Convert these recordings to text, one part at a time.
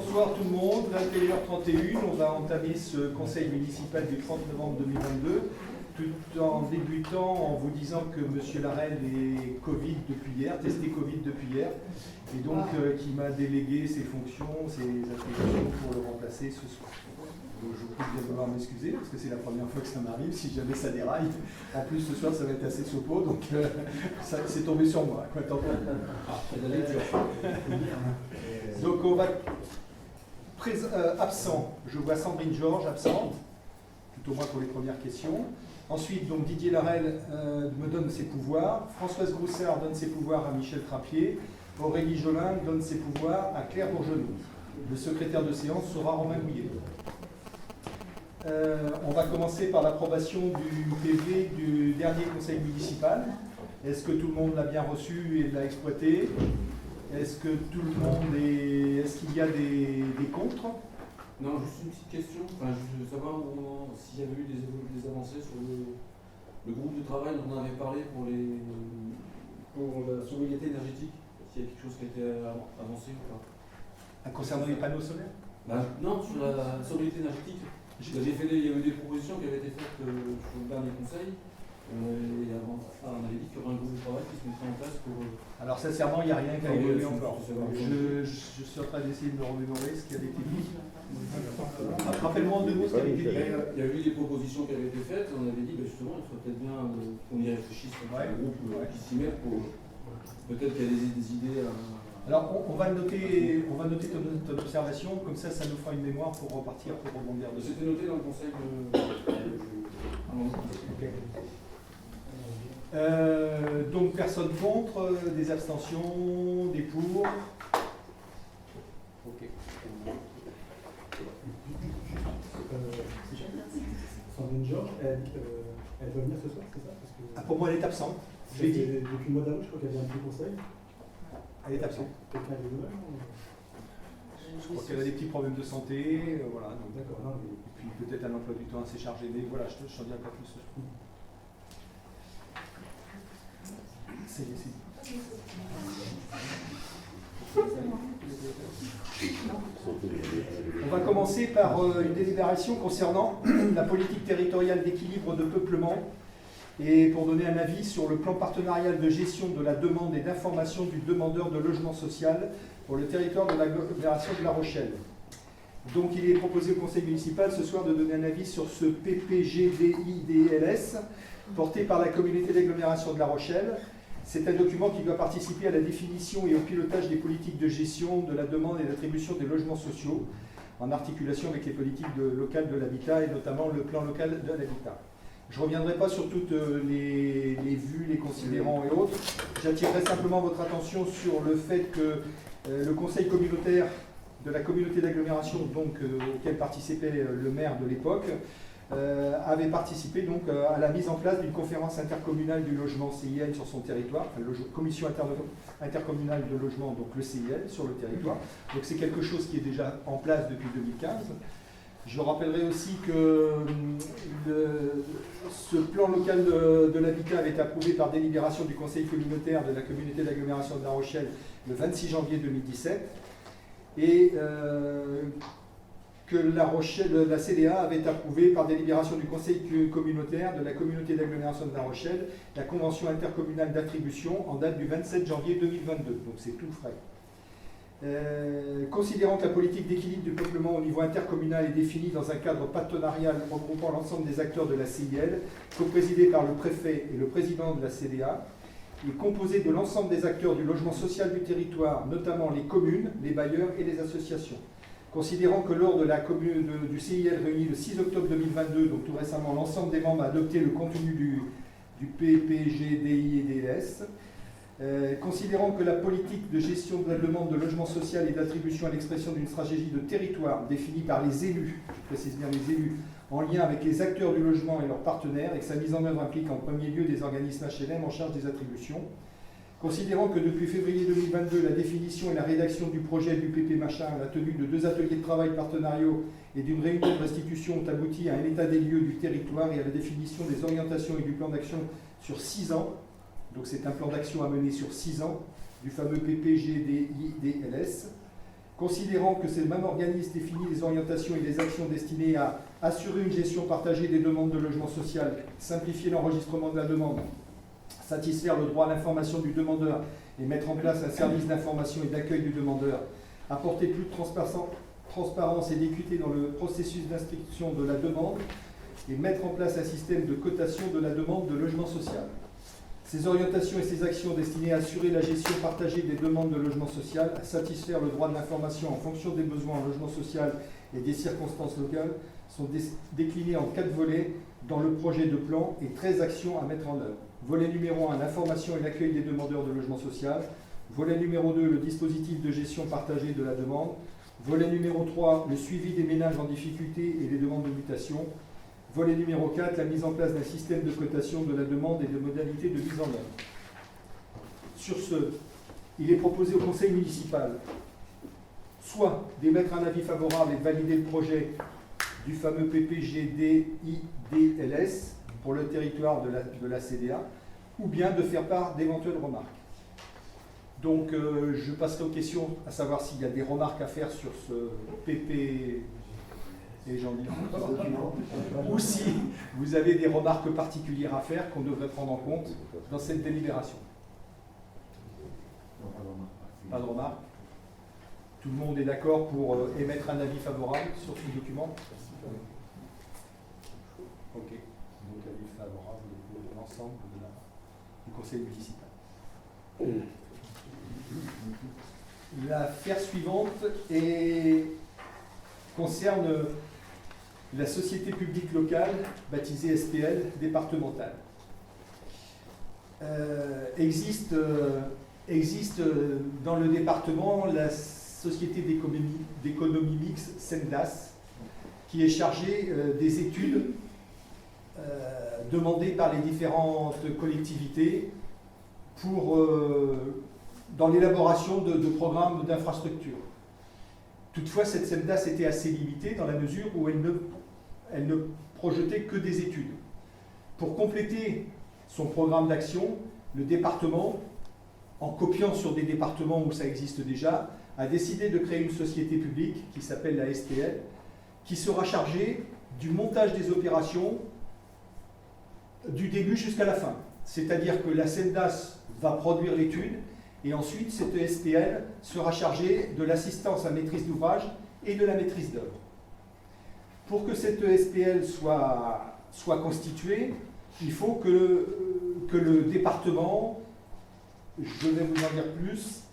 Bonsoir tout le monde, 21h31, on va entamer ce conseil municipal du 30 novembre 2022, tout en débutant en vous disant que M. Larel est Covid depuis hier, testé Covid depuis hier, et donc qui m'a délégué ses fonctions, ses attributions pour le remplacer ce soir. Donc je vous prie de bien vouloir m'excuser, parce que c'est la première fois que ça m'arrive, si jamais ça déraille. En plus ce soir ça va être assez sopo, donc c'est tombé sur moi. Quoi, donc on va... absent, je vois Sandrine Georges, absente, tout au moins pour les premières questions. Ensuite, donc, Didier Larel me donne ses pouvoirs, Françoise Groussard donne ses pouvoirs à Michel Trappier, Aurélie Jolin donne ses pouvoirs à Claire Bourgeois. Le secrétaire de séance sera Romain Gouillet. On va commencer par l'approbation du PV du dernier conseil municipal. Est-ce que tout le monde l'a bien reçu et l'a exploité? Est-ce que tout le monde est... Est-ce qu'il y a des contre? Non, juste une petite question. Enfin, je veux savoir s'il y avait eu des avancées sur le groupe de travail dont on avait parlé pour la sobriété énergétique. S'il y a quelque chose qui a été avancé ou pas. Concernant les panneaux solaires? Non, sur la sobriété énergétique. Il y avait des propositions qui avaient été faites sur le dernier conseil. Et avant ça, on avait dit qu'il y aurait un groupe de travail qui se mettrait en place pour... Alors sincèrement, il n'y a rien qui a évolué encore. Je suis en train d'essayer de me remémorer ce qui avait été dit. Rappelle-moi en deux mots ce qui avait été dit. Il y a eu des propositions qui avaient été faites. On avait dit justement, il faudrait peut-être bien qu'on y réfléchisse sur un groupe qui s'y met pour... Peut-être qu'il y a des idées à... Alors, on va noter ton observation, comme ça nous fera une mémoire pour repartir, pour rebondir dessus. C'était noté dans le conseil de... donc, personne contre, des abstentions, des pour. Ok. Sandrine Georges, elle va venir ce soir, c'est ça? Parce que pour moi, elle est absente. Je l'ai dit. Depuis le mois d'avril, je crois qu'elle vient un petit conseil. Elle est absente. Quelqu'un a des nouvelles? Je crois qu'elle a des petits problèmes de santé, voilà. D'accord. Et puis peut-être un emploi du temps assez chargé, mais voilà, je t'en dirai pas plus. On va commencer par une délibération concernant la politique territoriale d'équilibre de peuplement et pour donner un avis sur le plan partenarial de gestion de la demande et d'information du demandeur de logement social pour le territoire de l'agglomération de La Rochelle. Donc il est proposé au conseil municipal ce soir de donner un avis sur ce PPGDIDLS porté par la communauté d'agglomération de La Rochelle. C'est un document qui doit participer à la définition et au pilotage des politiques de gestion de la demande et d'attribution des logements sociaux en articulation avec les politiques locales de l'habitat et notamment le plan local de l'habitat. Je ne reviendrai pas sur toutes les vues, les considérants et autres. J'attirerai simplement votre attention sur le fait que le conseil communautaire de la communauté d'agglomération, donc auquel participait le maire de l'époque, avait participé donc à la mise en place d'une conférence intercommunale du logement CIL sur son territoire, enfin, commission intercommunale de logement, donc le CIL, sur le territoire. Donc c'est quelque chose qui est déjà en place depuis 2015. Je rappellerai aussi que ce plan local de l'habitat avait été approuvé par délibération du conseil communautaire de la communauté d'agglomération de La Rochelle le 26 janvier 2017 et que la CDA avait approuvé par délibération du conseil communautaire de la communauté d'agglomération de La Rochelle la convention intercommunale d'attribution en date du 27 janvier 2022. Donc c'est tout frais. Considérant que la politique d'équilibre du peuplement au niveau intercommunal est définie dans un cadre partenarial regroupant l'ensemble des acteurs de la CIL, co-présidé par le préfet et le président de la CDA, et composé de l'ensemble des acteurs du logement social du territoire, notamment les communes, les bailleurs et les associations. Considérant que lors de la du CIL réuni le 6 octobre 2022, donc tout récemment, l'ensemble des membres a adopté le contenu du PPGDIDLS, considérant que la politique de gestion de la demande de logement social et d'attribution à l'expression d'une stratégie de territoire définie par les élus, je précise bien les élus, en lien avec les acteurs du logement et leurs partenaires, et que sa mise en œuvre implique en premier lieu des organismes HLM en charge des attributions. Considérant que depuis février 2022, la définition et la rédaction du projet du PP Machin, la tenue de 2 ateliers de travail partenariaux et d'une réunion de restitution ont abouti à un état des lieux du territoire et à la définition des orientations et du plan d'action sur 6 ans. Donc c'est un plan d'action à mener sur 6 ans, du fameux PPGDIDLS. Considérant que c'est le même organisme définit les orientations et les actions destinées à assurer une gestion partagée des demandes de logement social, simplifier l'enregistrement de la demande, satisfaire le droit à l'information du demandeur et mettre en place un service d'information et d'accueil du demandeur, apporter plus de transparence et d'équité dans le processus d'instruction de la demande et mettre en place un système de cotation de la demande de logement social. Ces orientations et ces actions destinées à assurer la gestion partagée des demandes de logement social, à satisfaire le droit de l'information en fonction des besoins en logement social et des circonstances locales, sont déclinées en 4 volets dans le projet de plan et 13 actions à mettre en œuvre. Volet numéro 1, l'information et l'accueil des demandeurs de logement social. Volet numéro 2, le dispositif de gestion partagée de la demande. Volet numéro 3, le suivi des ménages en difficulté et les demandes de mutation. Volet numéro 4, la mise en place d'un système de cotation de la demande et de modalités de mise en œuvre. Sur ce, il est proposé au conseil municipal soit d'émettre un avis favorable et de valider le projet du fameux PPGDIDLS pour le territoire de la CDA, ou bien de faire part d'éventuelles remarques. Donc je passerai aux questions, à savoir s'il y a des remarques à faire sur ce PP... Et j'en dis ou si vous avez des remarques particulières à faire qu'on devrait prendre en compte dans cette délibération. Pas de remarques. Tout le monde est d'accord pour émettre un avis favorable sur ce document? Ok. Donc avis favorable pour l'ensemble du conseil municipal. L'affaire suivante concerne la société publique locale, baptisée SPL, départementale. Existe dans le département la société d'économie mixte, SENDAS, qui est chargée des études demandées par les différentes collectivités dans l'élaboration de programmes d'infrastructure. Toutefois, cette SENDAS était assez limitée dans la mesure où elle ne projetait que des études. Pour compléter son programme d'action, le département, en copiant sur des départements où ça existe déjà, a décidé de créer une société publique qui s'appelle la SPL, qui sera chargée du montage des opérations du début jusqu'à la fin. C'est-à-dire que la SENDAS va produire l'étude, et ensuite, cette SPL sera chargée de l'assistance à maîtrise d'ouvrage et de la maîtrise d'œuvre. Pour que cette SPL soit constituée, il faut que le département, je vais vous en dire plus,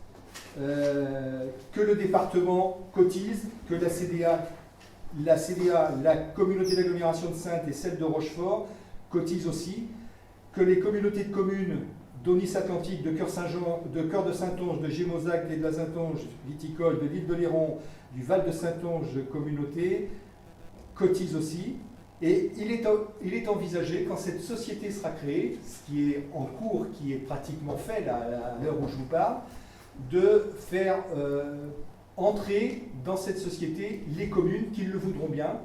que le département cotise, que la CDA, la communauté d'agglomération de Saintes et celle de Rochefort cotisent aussi, que les communautés de communes d'Aunis-Atlantique, de Cœur de Saintonge, de Gémozac et de la Saintonge viticole, de l'île de Léron, du Val de Saintonge communauté, cotisent aussi. Et il est envisagé, quand cette société sera créée, ce qui est en cours, qui est pratiquement fait là, à l'heure où je vous parle, de faire entrer dans cette société les communes qui le voudront bien,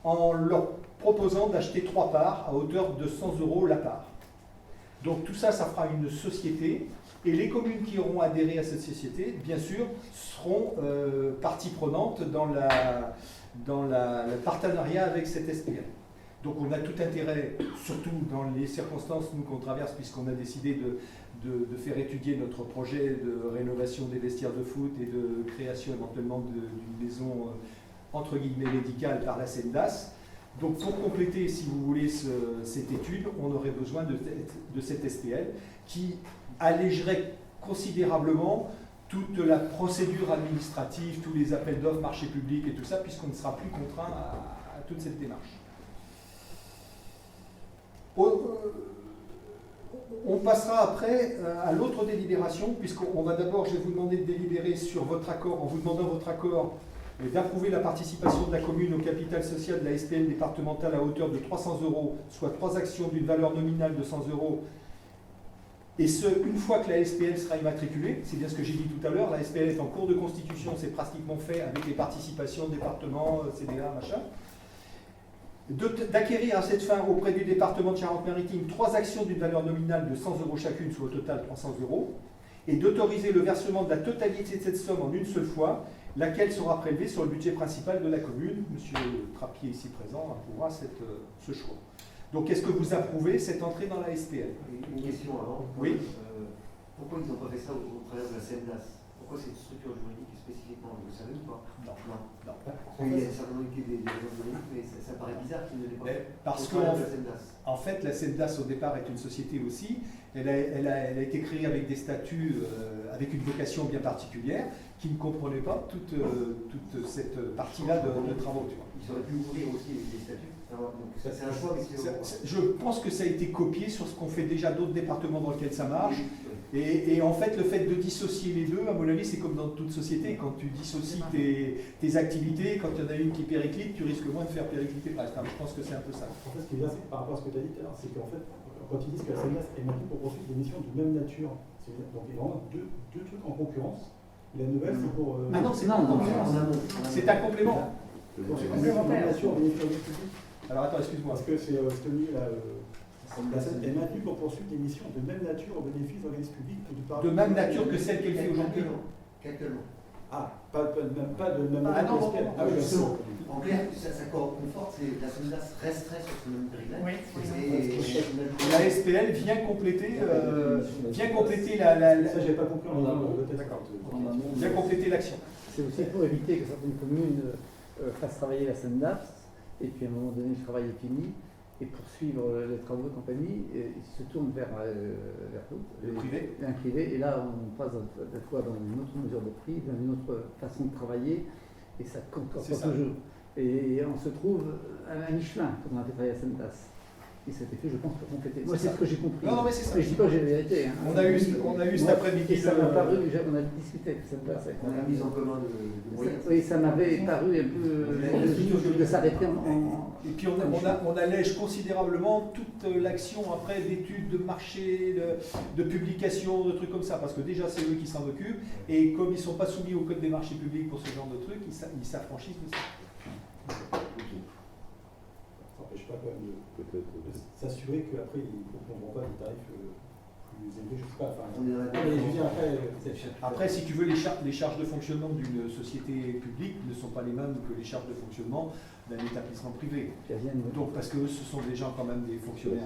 en leur proposant d'acheter 3 parts à hauteur de 100 € la part. Donc tout ça, ça fera une société, et les communes qui auront adhéré à cette société, bien sûr, seront partie prenante dans le partenariat avec cette SPL. Donc on a tout intérêt, surtout dans les circonstances nous qu'on traverse, puisqu'on a décidé de faire étudier notre projet de rénovation des vestiaires de foot et de création éventuellement d'une maison entre guillemets médicale par la SENDAS. Donc pour compléter, si vous voulez, cette étude, on aurait besoin de cette SPL qui allégerait considérablement toute la procédure administrative, tous les appels d'offres, marchés publics et tout ça, puisqu'on ne sera plus contraint à toute cette démarche. On passera après à l'autre délibération, puisqu'on va d'abord, je vais vous demander de délibérer sur votre accord, en vous demandant votre accord d'approuver la participation de la commune au capital social de la SPL départementale à hauteur de 300 €, soit 3 actions d'une valeur nominale de 100 €, et ce, une fois que la SPL sera immatriculée. C'est bien ce que j'ai dit tout à l'heure, la SPL est en cours de constitution, c'est pratiquement fait avec les participations, départements, CDA, machin. D'acquérir à cette fin auprès du département de Charente-Maritime 3 actions d'une valeur nominale de 100 € chacune, soit au total 300 €, et d'autoriser le versement de la totalité de cette somme en une seule fois, laquelle sera prélevée sur le budget principal de la commune. Monsieur Trappier, ici présent, approuvera ce choix. Donc, est-ce que vous approuvez cette entrée dans la SPL? Une question avant. Oui. Pourquoi ils n'ont pas fait ça au travers de la CNDAS? Pourquoi c'est une structure juridique spécifiquement? Vous le savez ou pas? Non. Non. Parce qu'il y a certainement des raisons juridiques, mais ça paraît bizarre qu'ils ne l'aient pas fait. Parce Au travers de la CNDAS. En fait, la CNDAS, au départ, est une société aussi. Elle a été créée avec des statuts, avec une vocation bien particulière, qui ne comprenait pas toute cette partie-là de travaux. Tu vois. Ils auraient pu ouvrir aussi les statuts. Donc ça, c'est un choix. Je pense que ça a été copié sur ce qu'ont fait déjà d'autres départements dans lesquels ça marche. Oui. Et en fait, le fait de dissocier les deux, à mon avis, c'est comme dans toute société. Quand tu dissocies tes activités, quand il y en a une qui périclite, tu risques moins de faire péricliter. Enfin, je pense que c'est un peu ça. En fait, ce qui est bien, c'est par rapport à ce que tu as dit tout à l'heure, c'est qu'en fait, quand ils disent que la CNDAS est maintenue pour poursuivre des missions de même nature, donc il y a vraiment deux trucs en concurrence. La nouvelle, c'est pour. Ah non, c'est pas en concurrence. C'est un complément. C'est complémentaire. Nature, bénéfice public. Alors attends, excuse-moi. Parce que c'est tenu là. La CNDAS est maintenue pour poursuivre des missions de même nature au bénéfice de l'organisme public. De même nature que celle qu'elle fait aujourd'hui. Qu'actuellement. Ah, pas de même Ah non, nature. non, Ah oui, justement. En clair, ça conforte, la CNDAS resterait sur ce même périmètre. Et la SPL vient compléter la. Ça, j'avais pas compris en D'accord. Vient compléter l'action. C'est aussi pour éviter que certaines communes fassent travailler la CNDAS, et puis à un moment donné, le travail est fini, et poursuivre les travaux et compagnie, ils se tournent vers Le privé. un privé, et là on passe des fois dans une autre mesure de prix, dans une autre façon de travailler, et ça compte pas toujours. Et on se trouve à Michelin quand on a fait travailler la CNDAS. Et c'était fait, je pense, pour compléter. Moi, c'est ce que j'ai compris. Non, mais c'est ça. Mais je dis pas que j'ai la vérité. Hein. On a eu cet après-midi. Et ça m'a paru, on a discuté avec CNDAS. La mise en commun de moyens. Oui, ça m'avait paru un peu logique de s'arrêter en. Et puis on allège considérablement toute l'action après d'études de marché, de publication, de trucs comme ça, parce que déjà c'est eux qui s'en occupent, et comme ils ne sont pas soumis au code des marchés publics pour ce genre de trucs, ils s'affranchissent de ça. Ça n'empêche pas quand même de s'assurer qu'après ils ne proposeront pas des tarifs plus élevés, je ne sais pas. Enfin, On est dans la mais je veux dire, Après, si tu veux, les charges de fonctionnement d'une société publique ne sont pas les mêmes que les charges de fonctionnement d'un établissement privé. Donc, parce que eux, ce sont des gens quand même des fonctionnaires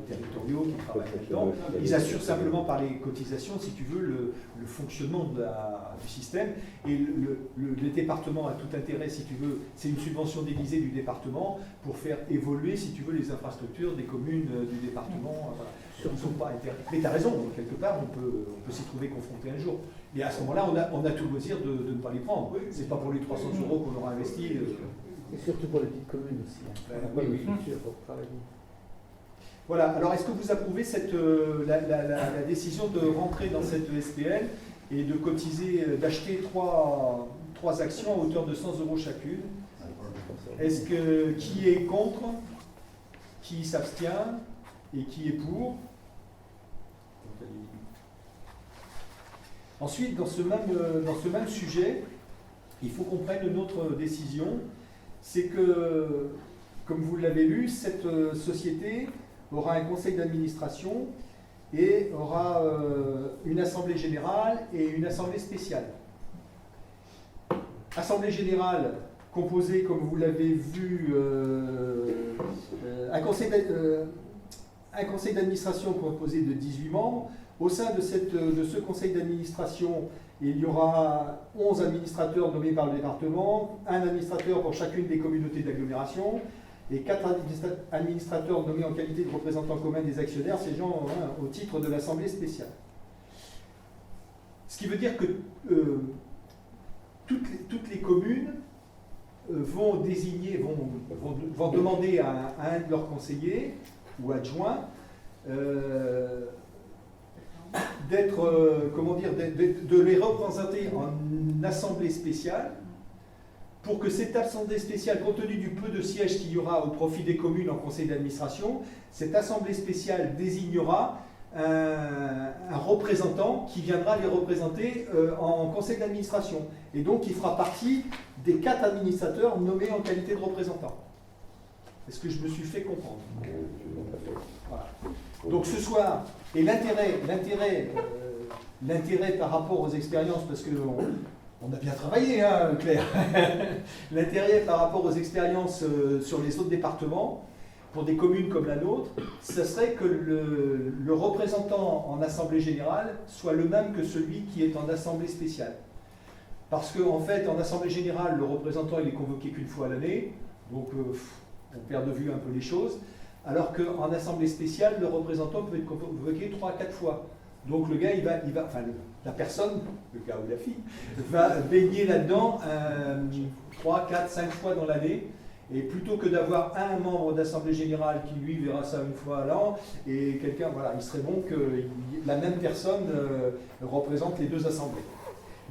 territoriaux qui travaillent là-dedans. Ils assurent simplement par les cotisations, si tu veux, le fonctionnement du système. Et le département a tout intérêt, si tu veux, c'est une subvention déguisée du département pour faire évoluer, si tu veux, les infrastructures des communes du département. Voilà. Ils ne sont pas intéressés. Mais tu as raison, donc, quelque part, on peut s'y trouver confronté un jour. Et à ce moment-là, on a tout le loisir de ne pas les prendre. Ce n'est pas pour les 300 € qu'on aura investi. Et surtout pour les petites communes aussi. Hein. On n'a pas de structure pour travailler. Voilà, alors est-ce que vous approuvez la décision de rentrer dans cette SPL et de cotiser, d'acheter trois actions à hauteur de 100 € chacune? Est-ce que qui est contre? Qui s'abstient? Et qui est pour? Ensuite, dans ce même sujet, il faut qu'on prenne une autre décision. C'est que, comme vous l'avez lu, cette société aura un conseil d'administration et aura une assemblée générale et une assemblée spéciale. Assemblée générale composée, comme vous l'avez vu, un conseil d'administration composé de 18 membres. Au sein de ce conseil d'administration, il y aura 11 administrateurs nommés par le département, un administrateur pour chacune des communautés d'agglomération et 4 administrateurs nommés en qualité de représentants communs des actionnaires, siégeant au titre de l'Assemblée spéciale. Ce qui veut dire que toutes les communes vont demander à un de leurs conseillers ou adjoints de les représenter en assemblée spéciale, pour que cette assemblée spéciale, compte tenu du peu de sièges qu'il y aura au profit des communes en conseil d'administration, cette assemblée spéciale désignera un représentant qui viendra les représenter en conseil d'administration. Et donc il fera partie des 4 administrateurs nommés en qualité de représentants. Est-ce que je me suis fait comprendre? Voilà. Donc ce soir, et l'intérêt l'intérêt par rapport aux expériences, parce que on a bien travaillé, hein, Claire. L'intérêt par rapport aux expériences sur les autres départements, pour des communes comme la nôtre, ce serait que le représentant en assemblée générale soit le même que celui qui est en assemblée spéciale. Parce qu'en fait, en assemblée générale, le représentant il est convoqué qu'une fois à l'année, donc on perd de vue un peu les choses, alors qu'en assemblée spéciale, le représentant peut être convoqué 3 à 4 fois. Donc le gars, la personne, le gars ou la fille, va baigner là-dedans 3, 4, 5 fois dans l'année. Et plutôt que d'avoir un membre d'assemblée générale qui lui verra ça une fois à l'an, et quelqu'un, voilà, il serait bon que la même personne représente les deux assemblées.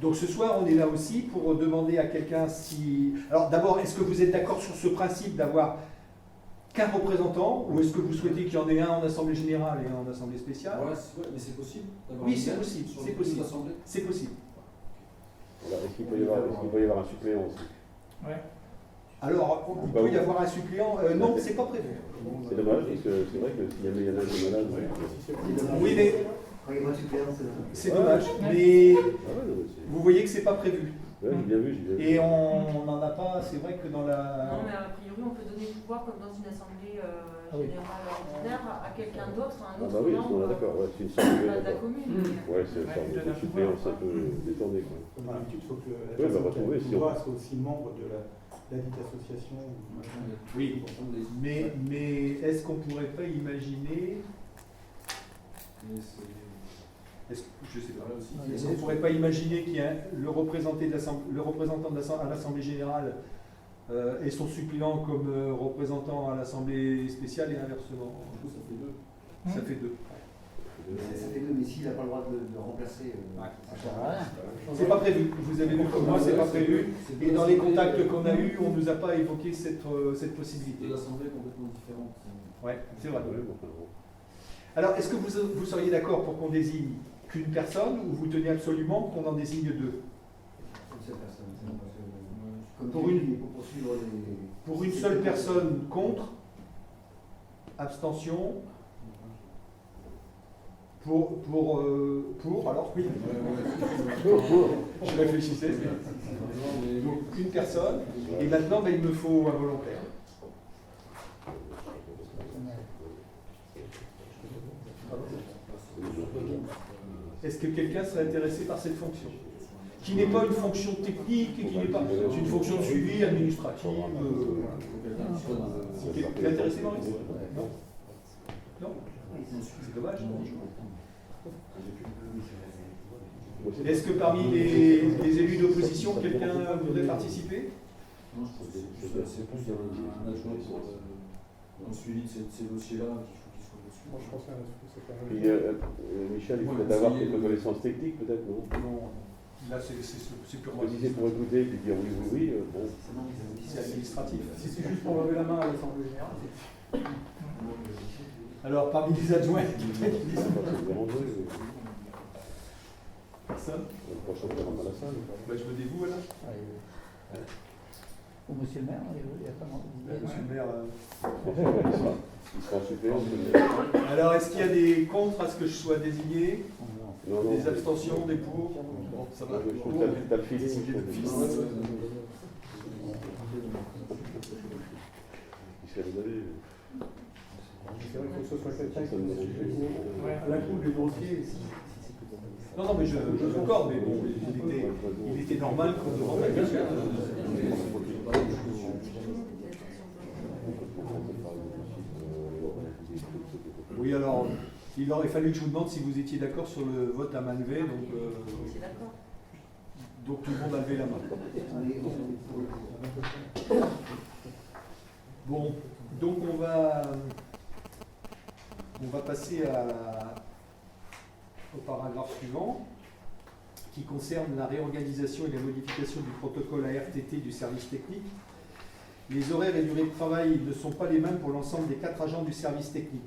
Donc ce soir, on est là aussi pour demander à quelqu'un si... Alors d'abord, est-ce que vous êtes d'accord sur ce principe d'avoir qu'un représentant, ou est-ce que vous souhaitez qu'il y en ait un en assemblée générale et un en assemblée spéciale? Ouais, mais c'est possible d'avoir Oui, une c'est date possible, sur c'est les deux possible. assemblées. C'est possible. Voilà. Est-ce qu'il peut y avoir un suppléant aussi? Alors, il peut y avoir un suppléant. Non, c'est pas prévu. C'est dommage, parce que c'est vrai que s'il y en a un qui est malade, Oui, mais Quand il y a pas de suppléant, c'est dommage. Mais Ah ouais, non, mais c'est- vous voyez que c'est pas prévu. ouais, j'ai bien vu, j'ai bien vu. Et on n'en a pas, c'est vrai que dans la... Non, mais a priori, on peut donner le pouvoir, comme dans une assemblée oui. générale ordinaire, à quelqu'un d'autre, à un Ah autre bah oui, membre d'accord, ouais, c'est une sorte de... pas de la commune. Ouais, c'est une sorte de suppléance un peu détournée, quoi. Comme d'habitude, il faut que la Oui, bah, personne qui a retrouver, le si pouvoir soit aussi membre de la dite association. Oui, mais est-ce qu'on pourrait pas imaginer... Je sais pas. Est-ce qu'on pourrait pas imaginer qu'il y a le représentant à l'Assemblée générale et son suppléant comme représentant à l'Assemblée spéciale et inversement? Du coup, ça fait deux. Ça fait deux. Ça fait deux, mais s'il n'a pas le droit de remplacer. C'est pas prévu. Vous avez vu comme moi, c'est pas prévu. Et dans les contacts qu'on a eus, on nous a pas évoqué cette possibilité. Deux assemblées complètement différentes. Ouais, c'est vrai. Ouais, bon, enfin, bon. Alors, est-ce que vous seriez d'accord pour qu'on désigne qu'une personne ou vous tenez absolument qu'on en désigne deux? Une seule personne. Parce que, comme Pour tu une- dis, il faut poursuivre les. Pour une seule personne, contre? Abstention? Pour, alors oui. Je réfléchissais. Donc une personne, et maintenant il me faut un volontaire. Est-ce que quelqu'un serait intéressé par cette fonction? Qui n'est pas une fonction technique, qui n'est pas. C'est une fonction de suivi administrative. T'es intéressé, Maurice? Non? Non? C'est dommage. Est-ce que parmi les élus d'opposition, quelqu'un voudrait participer? Non, je pense que c'est plus un adjoint pour un suivi de ces dossiers-là qu'il faut qu'il soit dessus. Moi, je pense que c'est quand Puis, même. Michel, il Ouais, faudrait avoir essayer quelques de- connaissances techniques, peut-être, non? Non. Là, c'est purement Si c'est pour écouter et puis dire oui, bon. c'est administratif. Si c'est juste pour lever la main à l'Assemblée générale, Alors, parmi les adjoints, C'est pas se déranger. personne. Le prochain qui rentre dans la salle. Bah, je me dévoue là. Ou monsieur le maire, il y a pas d'idée. Monsieur le maire. Il sera en suppléant. Alors, est-ce qu'il y a des contre à ce que je sois désigné? Non, non. Des abstentions, des pour? Bon, ça va. Je trouve que t'as le feeling. C'est le fils. Michel, vous avez... c'est vrai qu'il faut que ce soit quelqu'un Ça me dérange qui pas. à la coupe des dossiers. Non, non, mais je concorde, mais bon, il était normal qu'on demande à quelqu'un. Oui, alors, il aurait fallu que je vous demande si vous étiez d'accord sur le vote à main levée, C'est d'accord. donc tout le monde a levé la main. Bon, donc on va passer au paragraphe suivant, qui concerne la réorganisation et la modification du protocole ARTT du service technique. Les horaires et durées de travail ne sont pas les mêmes pour l'ensemble des 4 agents du service technique,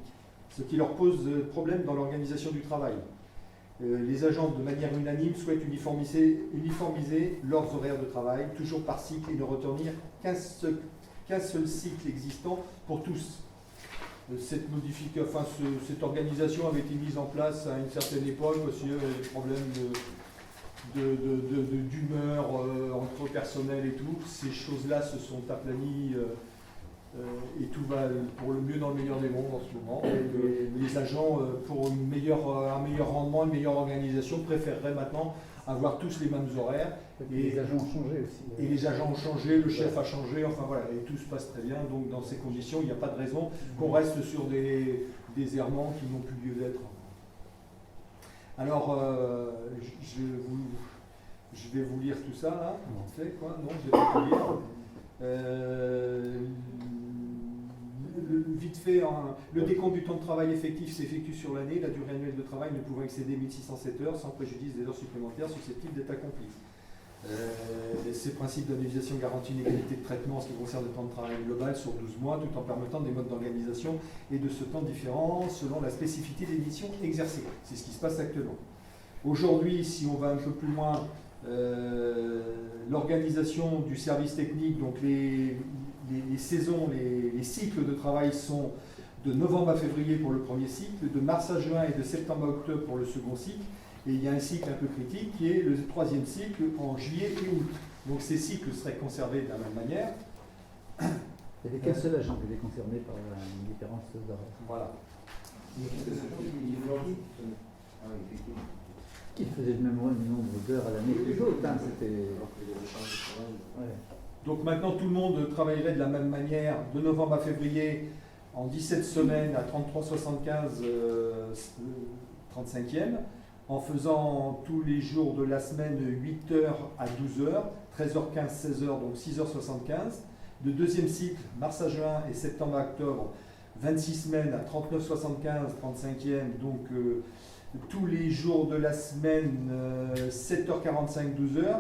ce qui leur pose problème dans l'organisation du travail. Les agents, de manière unanime, souhaitent uniformiser leurs horaires de travail, toujours par cycle, et ne retenir qu'un seul cycle existant pour tous. cette cette organisation avait été mise en place à une certaine époque aussi, il y avait des problèmes d'humeur entre personnel et tout. Ces choses-là se sont aplanies et tout va pour le mieux dans le meilleur des mondes en ce moment. Et les agents, pour un meilleur rendement, une meilleure organisation, préféreraient maintenant avoir tous les mêmes horaires. Et les agents ont changé aussi. Et les agents ont changé, le chef a changé, enfin voilà, et tout se passe très bien. Donc dans ces conditions, il n'y a pas de raison qu'on reste sur des errements qui n'ont plus lieu d'être. Alors, je vais vous lire tout ça là, vite fait, quoi. Non, je vais pas tout lire. Vite fait, le décompte du temps de travail effectif s'effectue sur l'année, la durée annuelle de travail ne pouvant excéder 1607 heures sans préjudice des heures supplémentaires susceptibles d'être accomplies. Ces principes d'indemnisation garantissent une égalité de traitement en ce qui concerne le temps de travail global sur 12 mois, tout en permettant des modes d'organisation et de ce temps différents selon la spécificité des missions exercées. C'est ce qui se passe actuellement. Aujourd'hui, si on va un peu plus loin, l'organisation du service technique, donc les saisons, les cycles de travail sont de novembre à février pour le premier cycle, de mars à juin et de septembre à octobre pour le second cycle. Et il y a un cycle un peu critique qui est le troisième cycle en juillet et août. Donc ces cycles seraient conservés de la même manière. Il n'y avait qu'un seul agent qui était concerné par une différence d'horaire. Voilà. Qui faisait le même nombre d'heures à l'année que les autres. Hein, Donc maintenant tout le monde travaillerait de la même manière de novembre à février en 17 semaines à 33,75 35e, en faisant tous les jours de la semaine 8h à 12h, 13h15, 16h, donc 6h75. De deuxième cycle, mars à juin et septembre à octobre, 26 semaines à 39,75, 35e, donc tous les jours de la semaine 7h45, 12h,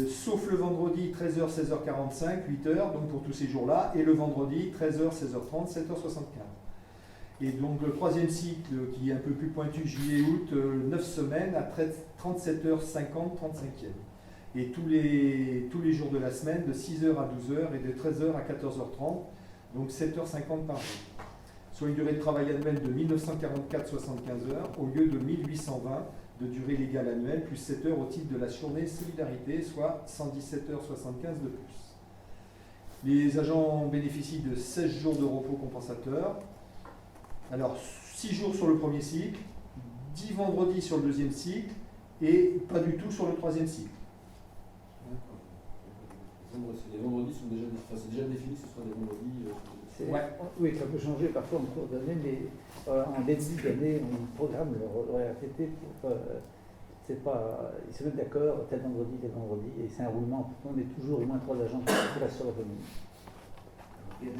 sauf le vendredi 13h, 16h45, 8h, donc pour tous ces jours-là, et le vendredi 13h, 16h30, 7h75. Et donc le troisième cycle qui est un peu plus pointu, juillet-août, 9 semaines à 37h50, 35e. Et tous les jours de la semaine, de 6h à 12h et de 13h à 14h30, donc 7h50 par jour. Soit une durée de travail annuelle de 1944,75 heures au lieu de 1820 de durée légale annuelle, plus 7 heures au titre de la journée solidarité, soit 117h75 de plus. Les agents bénéficient de 16 jours de repos compensateur. Alors, 6 jours sur le premier cycle, 10 vendredis sur le deuxième cycle et pas du tout sur le troisième cycle. Les vendredis sont déjà, c'est déjà défini que ce sera des vendredis. Oui, ça peut changer parfois en cours d'année, mais en début d'année, on programme l'horaire RTT pour. C'est pas, ils se mettent d'accord, tel vendredi, et c'est un roulement. On est toujours au moins 3 agents qui restent sur la commune. Il y a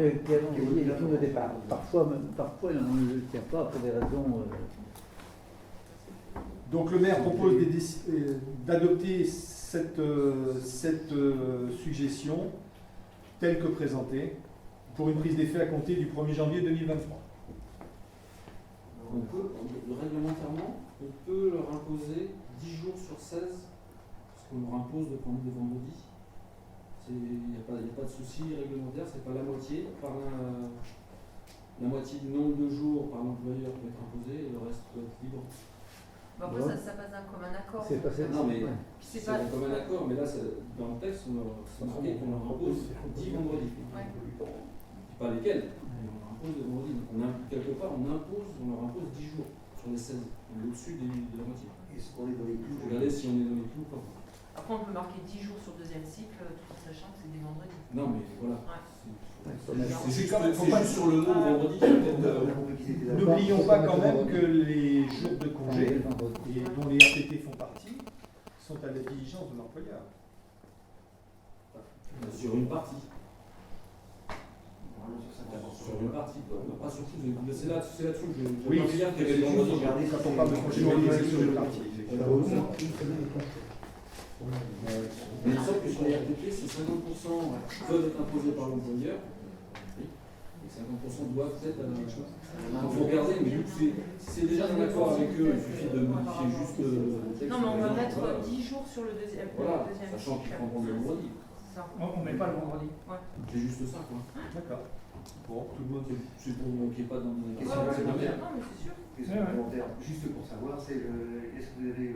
des calendriers Il y a tout au départ. Parfois, on ne le tient pas pour des raisons. Donc le maire propose d'adopter cette suggestion telle que présentée pour une prise d'effet à compter du 1er janvier 2023. On peut, réglementairement, on peut leur imposer 10 jours sur 16, parce qu'on leur impose de prendre des vendredis. Il n'y a pas de souci réglementaire, c'est pas la moitié. Par la moitié du nombre de jours par l'employeur peut être imposé et le reste peut être libre. Bon, après, ça passe d'un commun accord. C'est passé. Non, mais c'est c'est pas un commun accord, mais là, dans le texte, c'est marqué qu'on leur impose 10 vendredis. Ouais. Pas lesquels, mais on leur impose des vendredis. Quelque part, on leur impose 10 jours sur les 16. On est au-dessus de la moitié. Est-ce qu'on est dans les clous? Regardez si on est dans les clous ou pas. Après, on peut marquer 10 jours sur le deuxième cycle, tout en sachant que c'est des vendredis. Non, mais voilà. Ouais. C'est juste sur le nom vendredi qui peut-être. N'oublions pas quand même que les jours de congé, et dont les RTT font partie, sont à la diligence de l'employeur. Sur une partie. Sur Sur une partie, pas sur tout. C'est là-dessus que je Oui, qu'il y avait les vendredis. quand on parle de congé, on est sur une partie. Mais il semble que sur les RTT, c'est 50% peuvent être imposés par l'employeur. Et 50% doivent être à la même chose. Il faut regarder, mais vu que c'est déjà un accord avec eux, il suffit de modifier juste le texte. Non, mais on va mettre 10 jours sur le deuxième Voilà, cycle. sachant qu'ils prendront le vendredi. Ça. On ne met pas le vendredi. Ouais. C'est juste ça, quoi. D'accord. Bon, tout le monde est... C'est pour qu'il n'y ait pas dans Ouais, c'est la merde. Non, mais c'est sûr. Question complémentaire, juste pour savoir, c'est est-ce que vous allez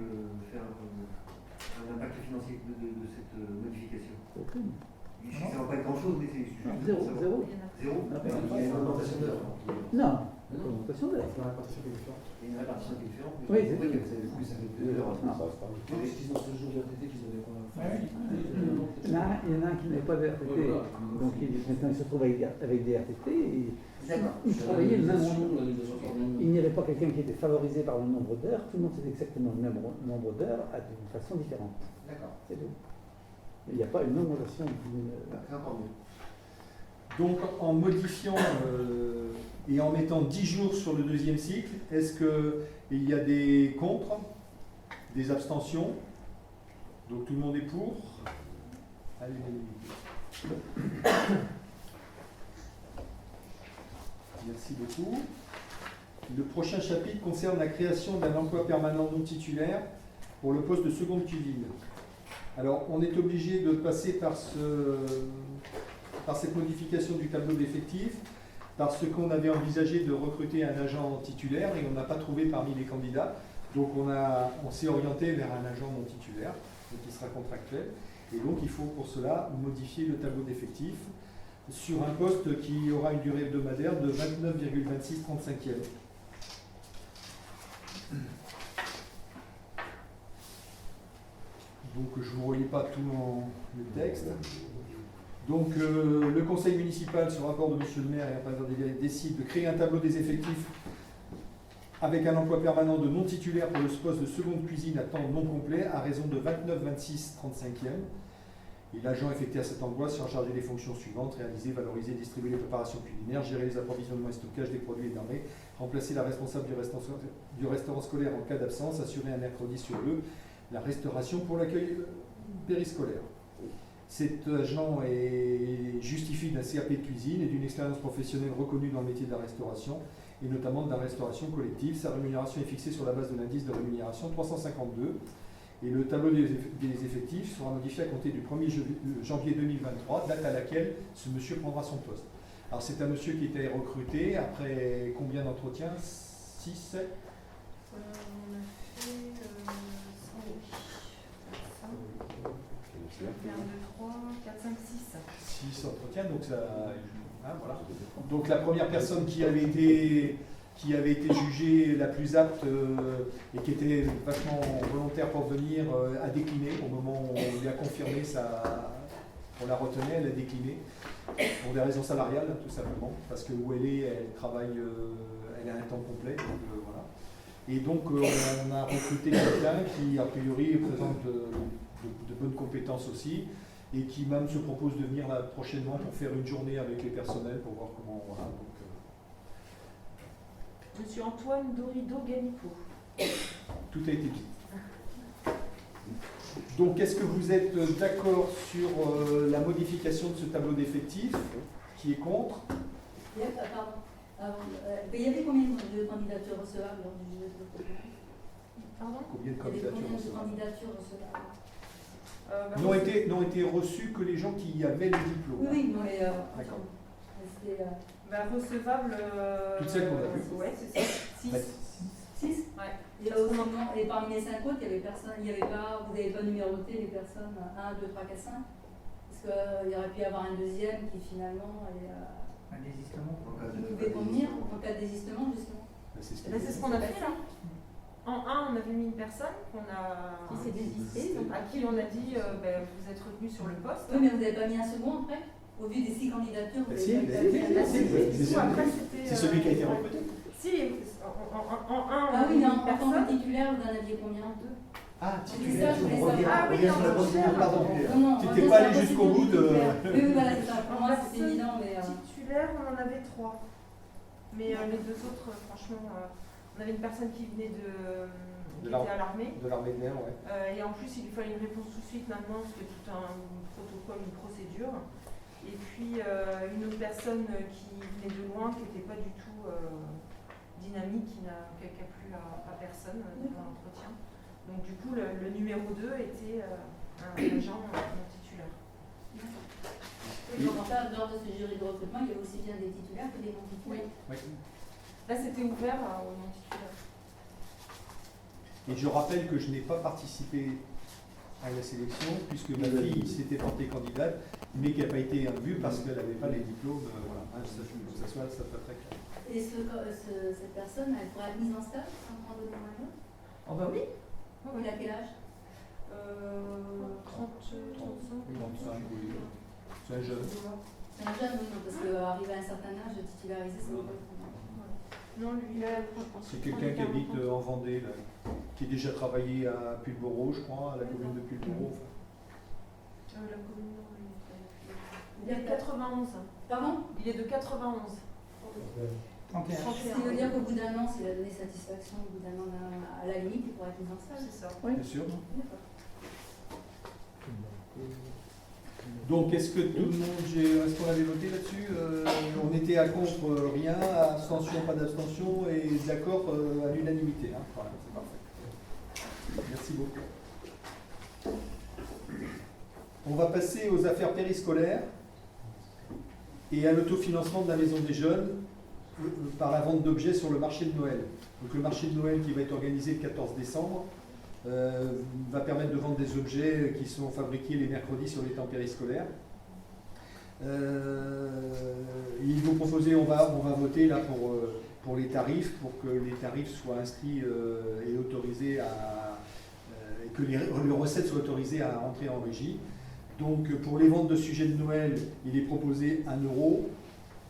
faire un impact financier de cette modification? Aucune. Ça ne va pas être grand-chose, mais c'est juste Non, pour zéro, savoir. zéro. Zéro. Ah, Il y a une augmentation d'heures. Non, augmentation d'heure. C'est la répartition qui est différente. Il y a une répartition qui est différente. Oui, c'est vrai que plus ça fait 2 heures. Ça va pas. Non, parce qu'ils ont ce jour de RTT qu'ils avaient pas. Il y en a un qui n'avait pas de RTT, donc maintenant il se trouve avec des RTT et D'accord. il travaillait le même nombre. Il n'y avait pas quelqu'un qui était favorisé par le nombre d'heures, tout le monde faisait exactement le même nombre d'heures d'une façon différente. D'accord. C'est tout. Il n'y a pas une augmentation. C'est encore mieux. Donc, en modifiant et en mettant 10 jours sur le deuxième cycle, est-ce qu'il y a des contre, des abstentions? Donc, tout le monde est pour. Allez. Merci beaucoup. Le prochain chapitre concerne la création d'un emploi permanent non titulaire pour le poste de seconde cuisine. Alors, on est obligé de passer par cette modification du tableau d'effectifs, parce qu'on avait envisagé de recruter un agent titulaire et on n'a pas trouvé parmi les candidats. Donc on s'est orienté vers un agent non titulaire, donc qui sera contractuel. Et donc il faut pour cela modifier le tableau d'effectifs sur un poste qui aura une durée hebdomadaire de 29,26/35e. Donc je ne vous relis pas tout le texte. Donc le conseil municipal, sur rapport de monsieur le maire et un président des mairies, décide de créer un tableau des effectifs avec un emploi permanent de non titulaire pour le poste de seconde cuisine à temps non complet à raison de 29,26/35e. Et l'agent affecté à cet emploi sera chargé des fonctions suivantes: réaliser, valoriser, distribuer les préparations culinaires, gérer les approvisionnements et stockage des produits et denrées, remplacer la responsable du restaurant scolaire en cas d'absence, assurer un mercredi sur 2 la restauration pour l'accueil périscolaire. Cet agent justifie d'un CAP de cuisine et d'une expérience professionnelle reconnue dans le métier de la restauration, et notamment de la restauration collective. Sa rémunération est fixée sur la base de l'indice de rémunération 352. Et le tableau des effectifs sera modifié à compter du 1er janvier 2023, date à laquelle ce monsieur prendra son poste. Alors c'est un monsieur qui était recruté après combien d'entretiens? 6, 7? On a fait 1, 2, 3, 4, 5, 6. 6 entretiens, donc ça. Hein, voilà. Donc la première personne qui avait été jugée la plus apte et qui était vachement volontaire pour venir a décliné. Au moment où on lui a confirmé on la retenait, elle a décliné pour des raisons salariales tout simplement, parce que où elle travaille, elle a un temps complet. Donc, voilà. Et donc on a recruté quelqu'un qui a priori présente de bonnes compétences aussi, et qui même se propose de venir là prochainement pour faire une journée avec les personnels pour voir comment. Voilà, donc, Monsieur Antoine Dorido-Galipo. tout a été dit. Donc, est-ce que vous êtes d'accord sur la modification de ce tableau d'effectifs? Qui est contre? Il y avait combien de candidatures recevables lors du juge de compétence? Pardon? Combien de Il y avait candidatures combien de recevables? candidatures recevables? N'ont été reçus que les gens qui avaient le diplôme. Oui, non, mais. D'accord. C'était. Recevable. Toutes celles qu'on a vues. Oui, c'est ça. 6. 6. Ouais. Et parmi les 5 autres, il y avait personne, vous n'avez pas numéroté les personnes 1, 2, 3, 4, 5. Parce qu'il aurait pu y avoir un deuxième qui finalement Un désistement. pouvait convenir en cas de désistement, justement. C'est C'est ce qu'on a fait là. En 1, on avait mis une personne Qui s'est désisté. à qui on a dit vous êtes retenu sur le poste. Oui, mais vous n'avez pas mis un second après? Au vu des 6 candidatures, vous Si, n'avez pas mis un Après, c'est celui qui a été recruté. Si, en 1, Ah oui, on a mis en une tant que personne. titulaire, vous en aviez combien? 2. Ah, ça, titulaire. je voulais on revient- savoir. Ah oui, on revient sur la non, procédure, pardon. Non, Tu on n'étais revient pas sur allé la jusqu'au bout de. procédure titulaire. Oui, voilà, c'est ça. Pour moi, c'était Personne évident, mais. Titulaire, on en avait 3. Mais les deux autres, franchement, on avait une personne qui venait qui était à l'armée. De l'armée de l'air, ouais. Et en plus, il lui fallait une réponse tout de suite maintenant, c'était tout un protocole, une procédure. Et puis une autre personne qui venait de loin, qui n'était pas du tout dynamique, qui n'a plu à personne dans l'entretien. Donc du coup, le numéro 2 était un agent non titulaire. Oui, donc en fait, lors de ce jury de recrutement, il y a aussi bien des titulaires que des non-titulaires. Oui. Là, c'était ouvert aux non-titulaires. Et je rappelle que je n'ai pas participé à la sélection, puisque ma fille s'était portée candidate, mais qui n'a pas été vue parce qu'elle n'avait pas les diplômes. Voilà, hein, ça soit très clair. Et cette personne, elle pourrait être mise en stage en prendre de moyen. Oh bah oui. Il a quel âge 30, 35. 35, oui. C'est un jeune. C'est un jeune, oui, non, parce qu'arriver à un certain âge, titulariser, c'est pas le Non, lui, là, C'est quelqu'un qui habite en Vendée, là, qui a déjà travaillé à Pulboro, je crois, à la commune de Pulboro. La commune, il est de 91. Pardon? Il est de 91. Ce qui veut dire qu'au bout d'un an, s'il a donné satisfaction, au bout d'un an, à la limite, il pourrait être mis en stage. C'est ça. Bien sûr. D'accord. Donc, est-ce que tout le monde, est-ce qu'on avait voté là-dessus? On était à contre, rien, abstention, pas d'abstention, et d'accord à l'unanimité. Hein. Voilà, c'est parfait. Merci beaucoup. On va passer aux affaires périscolaires et à l'autofinancement de la maison des jeunes par la vente d'objets sur le marché de Noël. Donc, le marché de Noël qui va être organisé le 14 décembre. Va permettre de vendre des objets qui sont fabriqués les mercredis sur les temps périscolaires. Il vous proposer, on va voter là pour les tarifs, pour que les tarifs soient inscrits et autorisés et que les recettes soient autorisées à entrer en régie. Donc pour les ventes de sujets de Noël, il est proposé 1 €.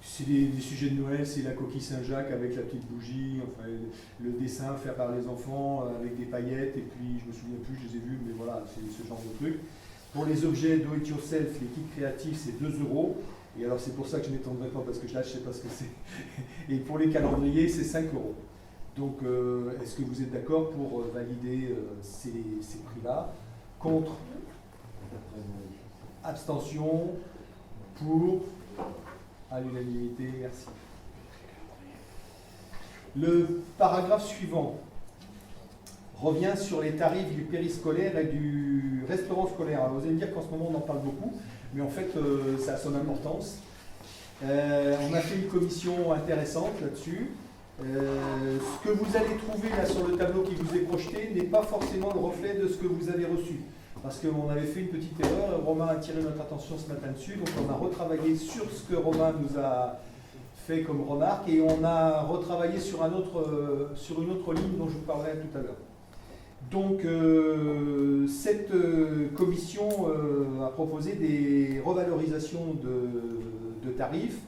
C'est les sujets de Noël, c'est la coquille Saint-Jacques avec la petite bougie, enfin, le dessin fait par les enfants avec des paillettes, et puis je me souviens plus, je les ai vus, mais voilà, c'est ce genre de truc. Pour les objets do it yourself, les kits créatifs, c'est 2 €. Et alors c'est pour ça que je n'étendrai pas, parce que là je ne sais pas ce que c'est. Et pour les calendriers, c'est 5 €. Donc est-ce que vous êtes d'accord pour valider ces prix-là? Contre? Abstention? Pour? À l'unanimité, merci. Le paragraphe suivant revient sur les tarifs du périscolaire et du restaurant scolaire. Alors, vous allez me dire qu'en ce moment on en parle beaucoup, mais en fait ça a son importance. On a fait une commission intéressante là-dessus. Ce que vous allez trouver là sur le tableau qui vous est projeté n'est pas forcément le reflet de ce que vous avez reçu. Parce qu'on avait fait une petite erreur, Romain a attiré notre attention ce matin dessus, donc on a retravaillé sur ce que Romain nous a fait comme remarque, et on a retravaillé sur une autre ligne dont je vous parlerai tout à l'heure. Donc cette commission a proposé des revalorisations de tarifs,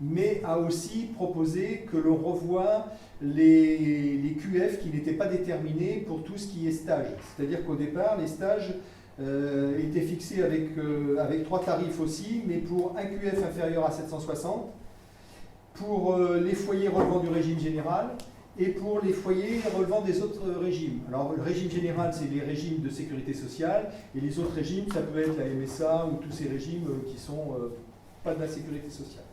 mais a aussi proposé que l'on revoie les QF qui n'étaient pas déterminés pour tout ce qui est stage. C'est-à-dire qu'au départ, les stages étaient fixés avec 3 tarifs aussi, mais pour un QF inférieur à 760, pour les foyers relevant du régime général et pour les foyers relevant des autres régimes. Alors le régime général, c'est les régimes de sécurité sociale, et les autres régimes, ça peut être la MSA ou tous ces régimes qui ne sont pas de la sécurité sociale.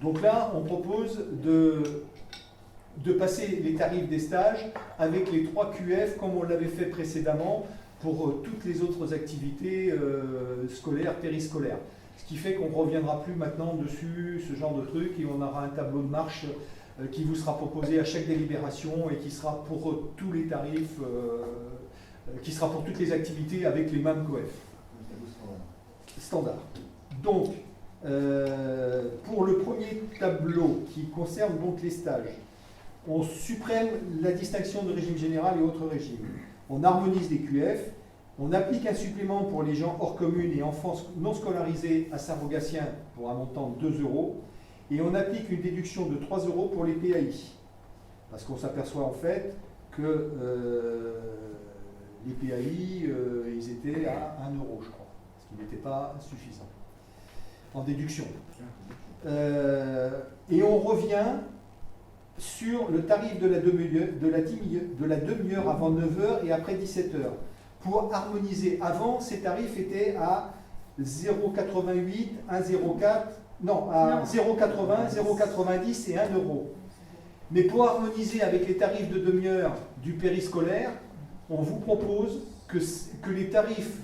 Donc là, on propose de passer les tarifs des stages avec les 3 QF comme on l'avait fait précédemment pour toutes les autres activités scolaires, périscolaires. Ce qui fait qu'on ne reviendra plus maintenant dessus, ce genre de truc, et on aura un tableau de marche qui vous sera proposé à chaque délibération et qui sera pour tous les tarifs, qui sera pour toutes les activités avec les mêmes QF. Standard. Donc, pour le premier tableau qui concerne donc les stages, on supprime la distinction de régime général et autres régimes. On harmonise les QF, on applique un supplément pour les gens hors commune et enfants non scolarisés à Saint-Rogatien pour un montant de 2 €, et on applique une déduction de 3 € pour les PAI. Parce qu'on s'aperçoit en fait que les PAI, ils étaient à 1 €, je crois, ce qui n'était pas suffisant en déduction. Et on revient sur le tarif de la demi-heure avant 9 h et après 17 h. Pour harmoniser, avant, ces tarifs étaient à 0,88, 1,04, non, à 0,80, 0,90 et 1 €. Mais pour harmoniser avec les tarifs de demi-heure du périscolaire, on vous propose que les tarifs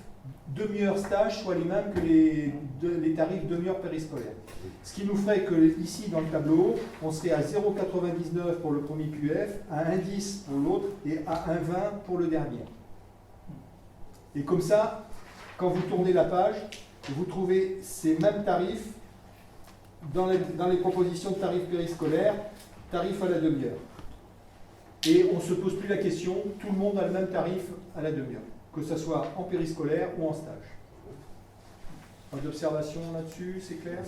demi-heure stage soient les mêmes que les tarifs demi-heure périscolaire. Ce qui nous ferait que ici, dans le tableau, on serait à 0,99 pour le premier QF, à 1,10 pour l'autre et à 1,20 pour le dernier. Et comme ça, quand vous tournez la page, vous trouvez ces mêmes tarifs dans les propositions de tarifs périscolaires, tarifs à la demi-heure. Et on ne se pose plus la question, tout le monde a le même tarif à la demi-heure, que ce soit en périscolaire ou en stage. Pas d'observation là-dessus, c'est clair?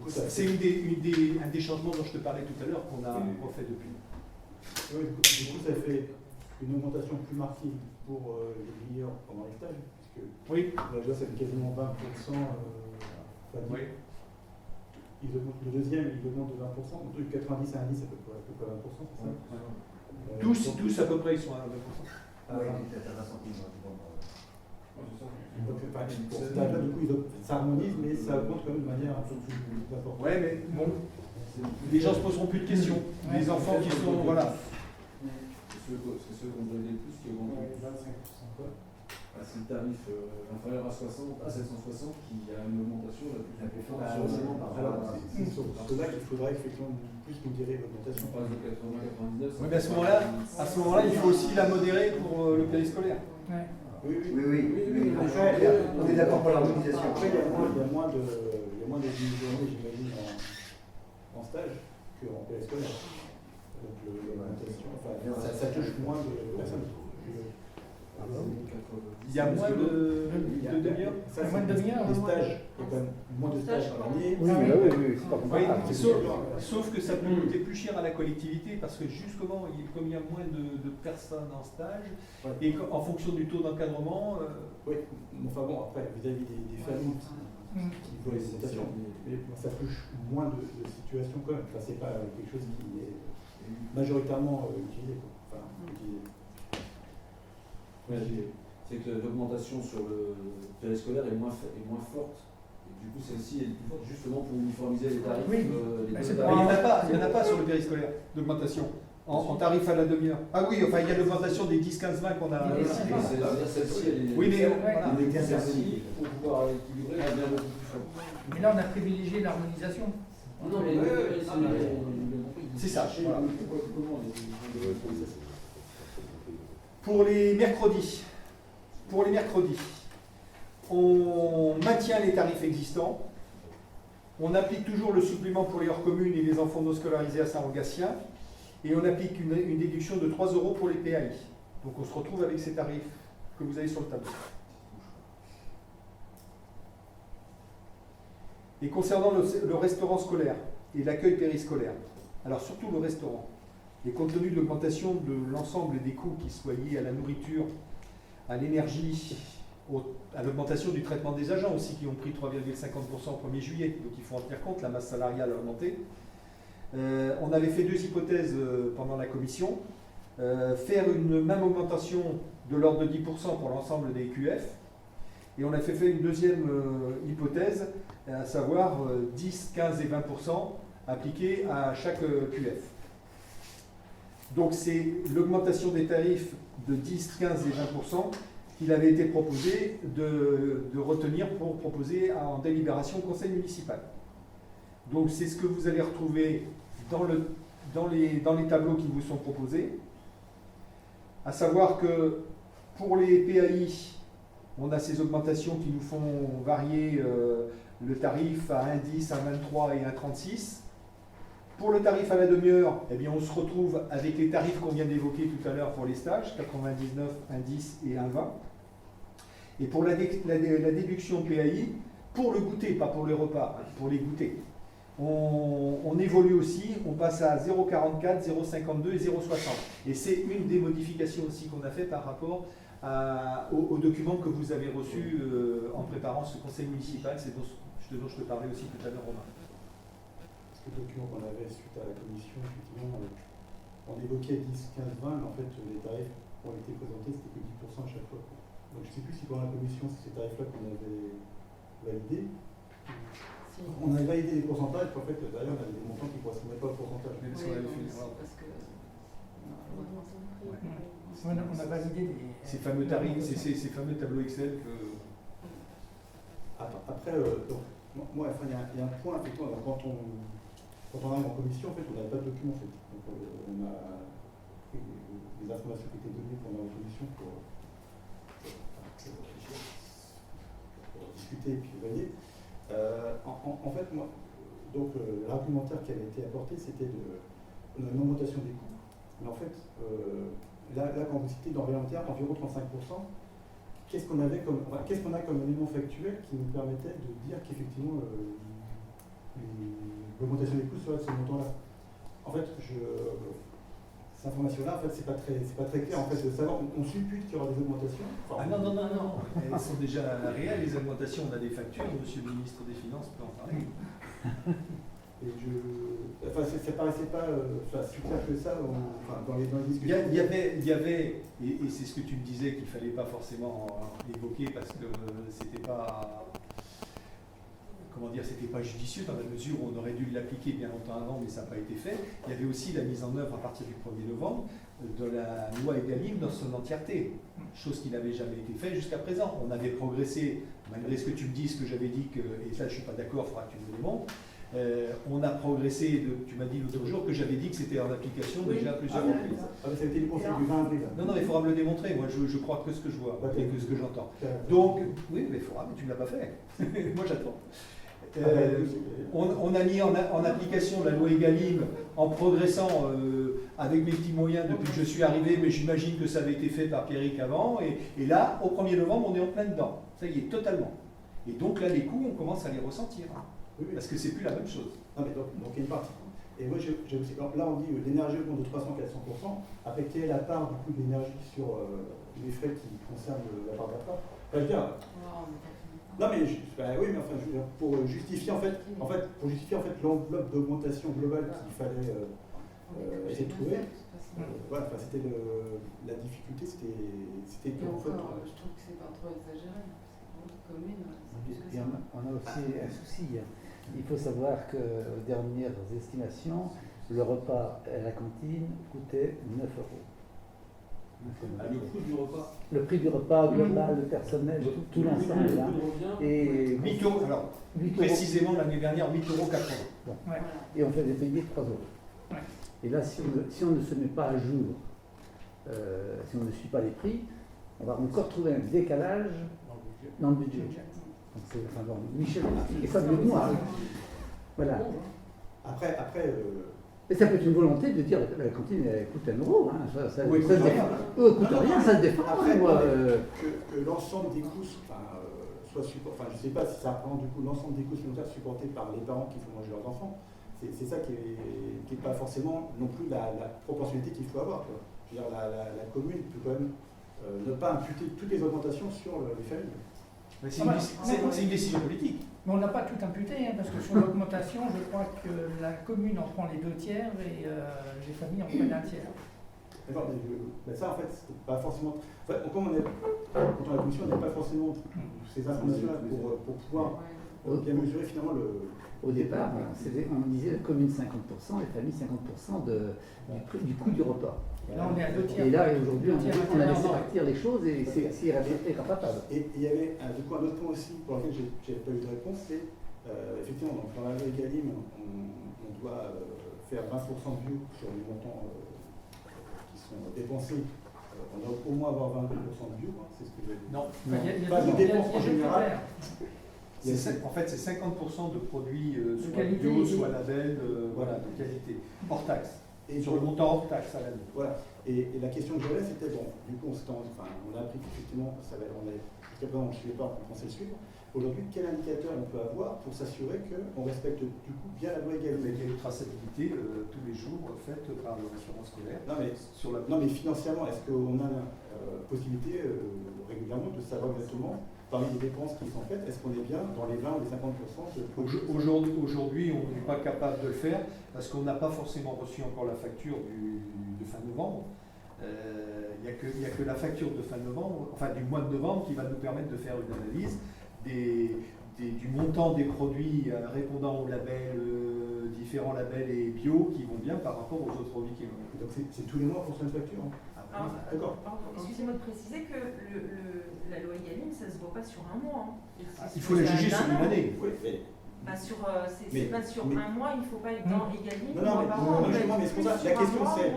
C'est un des changements dont je te parlais tout à l'heure qu'on a refait depuis. Oui, du coup, ça fait une augmentation plus marquée pour les meilleurs pendant les stages, puisque oui. Là, ça fait quasiment 20%. Oui. Le deuxième, il augmente de 20%. Donc, de 90 à 1,10, à peu près 20%, c'est ça? Tous à peu près, ils sont à 20%. Ah oui, c'est à 20 centimes. Donc, pour ce stage-là, du coup, ça harmonise, mais ça augmente quand même de manière un peu plus importante. Ouais, mais bon, les gens se poseront plus de questions. Les enfants qui sont, voilà. C'est ceux qu'on donne le plus qui augmentent le plus. C'est le tarif inférieur à 60, à 760 qui a une augmentation la plus forte sur le moment par rapport à C'est là qu'il faudrait effectivement plus modérer l'augmentation. On passe de 80 à 99. Oui, mais à ce moment-là, il faut aussi la modérer pour le périscolaire. Ouais. Oui. On est d'accord pour l'harmonisation. Après, il y a moins de journées, j'imagine, en stage qu'en périscolaire. Donc l'augmentation, ça touche moins de personnes. Il y a moins de demi-heure. Moins de demi-heure. Les stages, il y a quand même moins de stages par année. Oui, c'est pas comparable. Sauf que ça peut coûter plus cher à la collectivité parce que justement, comme il y a moins de personnes en stage, et en fonction du taux d'encadrement. Oui, enfin bon, après, vis-à-vis des familles qui voient les augmentations, ça touche moins de situations quand même. Enfin, c'est pas quelque chose qui est majoritairement utilisé. Enfin, utilisé. C'est que l'augmentation sur le périscolaire est moins forte. Et du coup, celle-ci est plus forte justement pour uniformiser les tarifs. Oui. Il n'y en a pas sur le périscolaire d'augmentation en tarif à la demi-heure. Ah oui, enfin il y a l'augmentation des 10, 15, 20 qu'on a. Celle-ci, elle est. Oui, mais voilà. Celle-ci, pour pouvoir équilibrer, elle devient beaucoup plus forte. Mais là, on a privilégié l'harmonisation. Non, mais c'est ça. Voilà. Pour les mercredis, on maintient les tarifs existants. On applique toujours le supplément pour les hors communes et les enfants non scolarisés à Saint-Rogatien. Et on applique une déduction de 3 € pour les PAI. Donc on se retrouve avec ces tarifs que vous avez sur le tableau. Et concernant le restaurant scolaire et l'accueil périscolaire, alors surtout le restaurant, et compte tenu de l'augmentation de l'ensemble des coûts qui soient liés à la nourriture, à l'énergie, à l'augmentation du traitement des agents aussi, qui ont pris 3,50% au 1er juillet, donc il faut en tenir compte, la masse salariale a augmenté. On avait fait 2 hypothèses pendant la commission. Faire une même augmentation de l'ordre de 10% pour l'ensemble des QF, et on a fait une deuxième hypothèse, à savoir 10, 15 et 20% appliqués à chaque QF. Donc c'est l'augmentation des tarifs de 10, 15 et 20% qu'il avait été proposé de retenir pour proposer en délibération au conseil municipal. Donc c'est ce que vous allez retrouver dans les tableaux qui vous sont proposés, à savoir que pour les PAI, on a ces augmentations qui nous font varier le tarif à 1,10, 1,23 et 1,36. Pour le tarif à la demi-heure, eh bien, on se retrouve avec les tarifs qu'on vient d'évoquer tout à l'heure pour les stages, 99, 1,10 et 1,20. Et pour la déduction PAI, pour le goûter, pas pour les repas, pour les goûters, on évolue aussi, on passe à 0,44, 0,52 et 0,60. Et c'est une des modifications aussi qu'on a fait par rapport au document que vous avez reçu en préparant ce conseil municipal, c'est dont je te parlais aussi tout à l'heure, Romain. Le document qu'on avait suite à la commission, effectivement, on évoquait 10, 15, 20, mais en fait, les tarifs qui ont été présentés, c'était que 10% à chaque fois. Donc je ne sais plus si pendant la commission, c'est ces tarifs-là qu'on avait validés. On avait validé les pourcentages, puis en fait, d'ailleurs, on avait des montants qui ne correspondaient pas au pourcentage. Mais parce qu'on avait fait une erreur. On a validé ces fameux tarifs, ces fameux tableaux Excel que... Après, donc, moi, enfin, il y a un point, effectivement, donc, quand on arrive en commission, en fait, on n'avait pas de document, en fait. Donc, on a pris les informations qui étaient données pendant la commission pour discuter et puis valider. En fait, moi, donc, l'argumentaire qui avait été apporté, c'était une augmentation des coûts. Mais en fait, là, quand vous citez dans l'inventaire, environ 35%, qu'est-ce qu'on a comme élément factuel qui nous permettait de dire qu'effectivement l'augmentation des coûts serait de ce montant-là? En fait, cette information-là, en fait, c'est pas très clair en fait de savoir. On suppute qu'il y aura des augmentations. Enfin, non. Elles sont déjà réelles, les augmentations. On a des factures, monsieur le ministre des Finances peut en parler. Et ça paraissait pas si clair que ça dans les discussions. Il y avait et c'est ce que tu me disais qu'il ne fallait pas forcément évoquer parce que c'était pas, comment dire, c'était pas judicieux dans la mesure où on aurait dû l'appliquer bien longtemps avant, mais ça n'a pas été fait. Il y avait aussi la mise en œuvre à partir du 1er novembre de la loi Egalim dans son entièreté, chose qui n'avait jamais été faite jusqu'à présent. On avait progressé, malgré ce que tu me dis, ce que j'avais dit, et ça je ne suis pas d'accord, il faudra que tu me le démontres. On a progressé, tu m'as dit l'autre jour que j'avais dit que c'était en application déjà à plusieurs reprises. Ça a été le conseil du 20 avril. Non, il faudra me le démontrer. Moi, je crois que ce que je vois et que ce que j'entends. Donc, oui, mais il faudra, mais tu ne l'as pas fait. Moi, j'attends. On a mis en application la loi Egalim en progressant avec mes petits moyens depuis que je suis arrivé, mais j'imagine que ça avait été fait par Pierrick avant. Et là, au 1er novembre, on est en plein dedans. Ça y est, totalement. Et donc là, les coûts, on commence à les ressentir. Oui. Parce que c'est plus la même chose. Non, mais donc il y a une partie. Et moi, j'ai aussi, là, on dit l'énergie augmente de 300-400%. Après, quelle est la part du coût de l'énergie sur les frais qui concernent la part d'apport? Enfin, je veux dire, non, mais oui, mais enfin, je veux dire, pour justifier en fait l'enveloppe d'augmentation globale qu'il fallait essayer de trouver. Voilà, enfin, c'était la difficulté, c'était que en fait. Je trouve que c'est pas trop exagéré. Et on a aussi un souci. Il faut savoir qu'aux dernières estimations, le repas à la cantine coûtait 9 €. Le coût du repas. Le prix du repas global, le personnel, tout l'ensemble. Et 8 €. Alors, précisément l'année dernière, 8,80 €. Bon. Ouais. Et on fait des payer 3 €. Ouais. Et là, si on ne se met pas à jour, si on ne suit pas les prix, on va encore trouver un décalage dans le budget. Donc enfin, bon, Michel expliquait ça mieux que moi. Voilà. Après et ça peut être une volonté de dire que la cantine elle coûte 1 €. Hein. Ça oui, coûte rien, ça se défend. Après, que l'ensemble des coûts soit supporté. Enfin, je ne sais pas si ça reprend du coup l'ensemble des coûts supplémentaires supportés par les parents qui font manger leurs enfants. C'est ça qui n'est pas forcément non plus la proportionnalité qu'il faut avoir. Quoi. Je veux dire, la commune peut quand même ne pas imputer toutes les augmentations sur les familles. C'est une décision politique. Mais on n'a pas tout imputé, hein, parce que sur l'augmentation, je crois que la commune en prend les 2 tiers et les familles en prennent 1 tiers. Mais ça, en fait, c'est pas forcément. Enfin, comme on est, quand on a la commission, on n'a pas forcément ces informations-là pour pouvoir bien mesurer finalement le. Au départ, on disait la commune 50%, les familles 50% du coût du repas. Là, on est à 2 tiers. Et là, aujourd'hui, on a laissé partir les choses et c'est irrapatable. Et il y avait du coup un autre point aussi pour lequel je n'ai pas eu de réponse, c'est effectivement, donc, dans la loi Egalim, on doit faire 20% de bio sur les montants qui sont dépensés. On doit au moins avoir 22% de bio, hein, c'est ce que j'ai dit. Non, pas de dépenses en général. En fait, c'est 50% de produits soit bio, soit label, voilà, de qualité, hors taxe. Et sur le montant hors taxe à l'année. Voilà. Et la question que j'avais, c'était, bon, du coup, on a appris qu'effectivement, jusqu'à présent, on ne suivait pas, on pensait le suivre. Aujourd'hui, quel indicateur on peut avoir pour s'assurer qu'on respecte du coup bien la loi Egalim? Il y a une traçabilité tous les jours faite par le restaurant scolaire. Non, mais financièrement, est-ce qu'on a la possibilité régulièrement de savoir exactement parmi les dépenses qui sont faites, est-ce qu'on est bien dans les 20 ou les 50% de... Aujourd'hui, on n'est pas capable de le faire parce qu'on n'a pas forcément reçu encore la facture de fin novembre. Il n'y a que la facture de fin novembre, enfin du mois de novembre, qui va nous permettre de faire une analyse du montant des produits répondant aux labels, différents labels et bio qui vont bien par rapport aux autres produits qui vont. Donc c'est tous les mois pour cette facture, hein. Alors, D'accord. pardon, excusez-moi de préciser que la loi Egalim, ça ne se voit pas sur un mois. Il faut la juger sur une année. Oui, mais C'est pas sur un mois, il ne faut pas être dans Egalim. non, justement, mais c'est pour ça, la question c'est,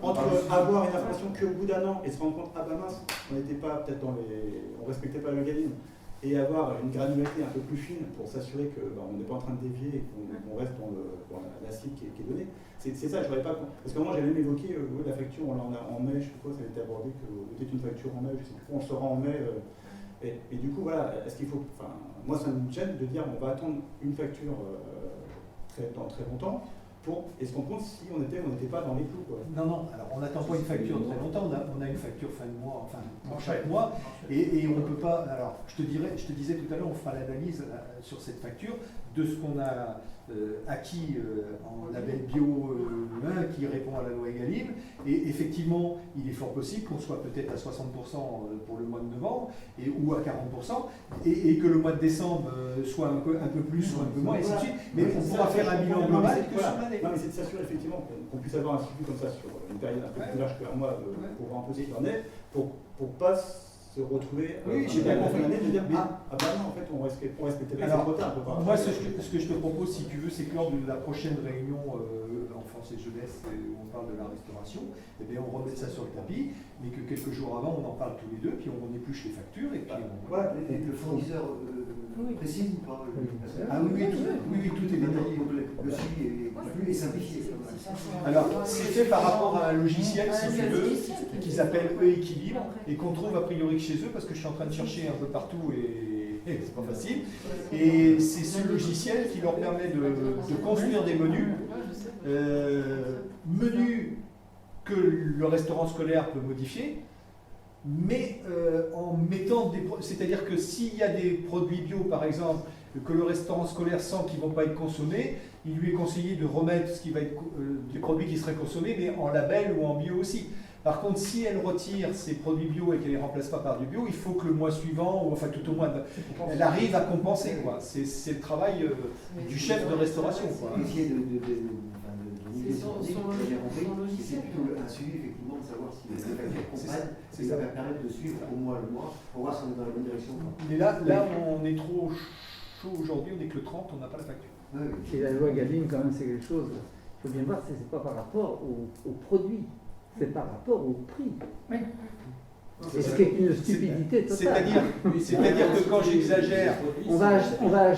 entre avoir une information qu'au bout d'un an et se rendre compte, ah bah mince, on n'était pas peut-être on respectait pas le Egalim, et avoir une granularité un peu plus fine pour s'assurer qu'on n'est pas en train de dévier et qu'on reste dans la cible qui est donnée. C'est ça, je ne pas. Parce que moi, j'ai même évoqué la facture, on l'a en mai, je sais pas, ça a été abordé, que peut-être une facture en mai, je sais plus, on le saura en mai. Et du coup, voilà, est-ce qu'il faut. Enfin, moi, ça me gêne de dire on va attendre une facture dans très longtemps pour. Et se rendre compte si on n'était pas dans les clous. Quoi. Non, alors on n'attend pas une facture très longtemps, on a une facture fin de mois, enfin chaque mois, et on ne peut pas. Alors, je te disais tout à l'heure, on fera l'analyse sur cette facture de ce qu'on a acquis en label bio qui répond à la loi Egalim, et effectivement, il est fort possible qu'on soit peut-être à 60% pour le mois de novembre, ou à 40%, et que le mois de décembre soit un peu plus ou un peu moins, et ainsi de suite, mais on pourra faire un bilan global que sur l'année. Non, mais c'est de s'assurer effectivement qu'on puisse avoir un suivi comme ça sur une période un peu plus large qu'un mois pour voir un peu ce qu'il en est, pour pas se retrouver j'ai bien compris. l'année de dire bah non, en fait on respectait pas les quotas. Moi, ce que je te propose, si tu veux, c'est que lors de la prochaine réunion enfance et jeunesse où on parle de la restauration, eh bien, on remet ça sur le tapis, mais que quelques jours avant, on en parle tous les deux, puis on épluche les factures, et puis et le fournisseur précise ou pas Ah oui, tout est détaillé. Le suivi est plus simplifié. Alors, c'est fait par rapport à un logiciel, si tu veux, qu'ils appellent E-Équilibre, et qu'on trouve a priori chez eux, parce que je suis en train de chercher un peu partout, et c'est pas facile. Et c'est ce logiciel qui leur permet de construire des menus, menus que le restaurant scolaire peut modifier, mais en mettant des... C'est-à-dire que s'il y a des produits bio, par exemple, que le restaurant scolaire sent qu'ils ne vont pas être consommés, il lui est conseillé de remettre ce qui va être des produits qui seraient consommés, mais en label ou en bio aussi. Par contre, si elle retire ses produits bio et qu'elle ne les remplace pas par du bio, il faut que le mois suivant, ou enfin tout au moins, elle arrive à compenser. C'est le travail du chef de restauration. Essayer de c'est plutôt un suivi effectivement de savoir si les factures comprennent, et ça va permettre de suivre au mois le mois pour voir si on est dans la bonne direction. Mais là on est trop chaud aujourd'hui, on est que le 30, on n'a pas la facture. Et la loi Egalim, quand même, c'est quelque chose. Il faut bien voir, c'est pas par rapport au produit, c'est par rapport au prix. Oui. Et ce qui est une stupidité totale. C'est-à-dire que quand j'exagère,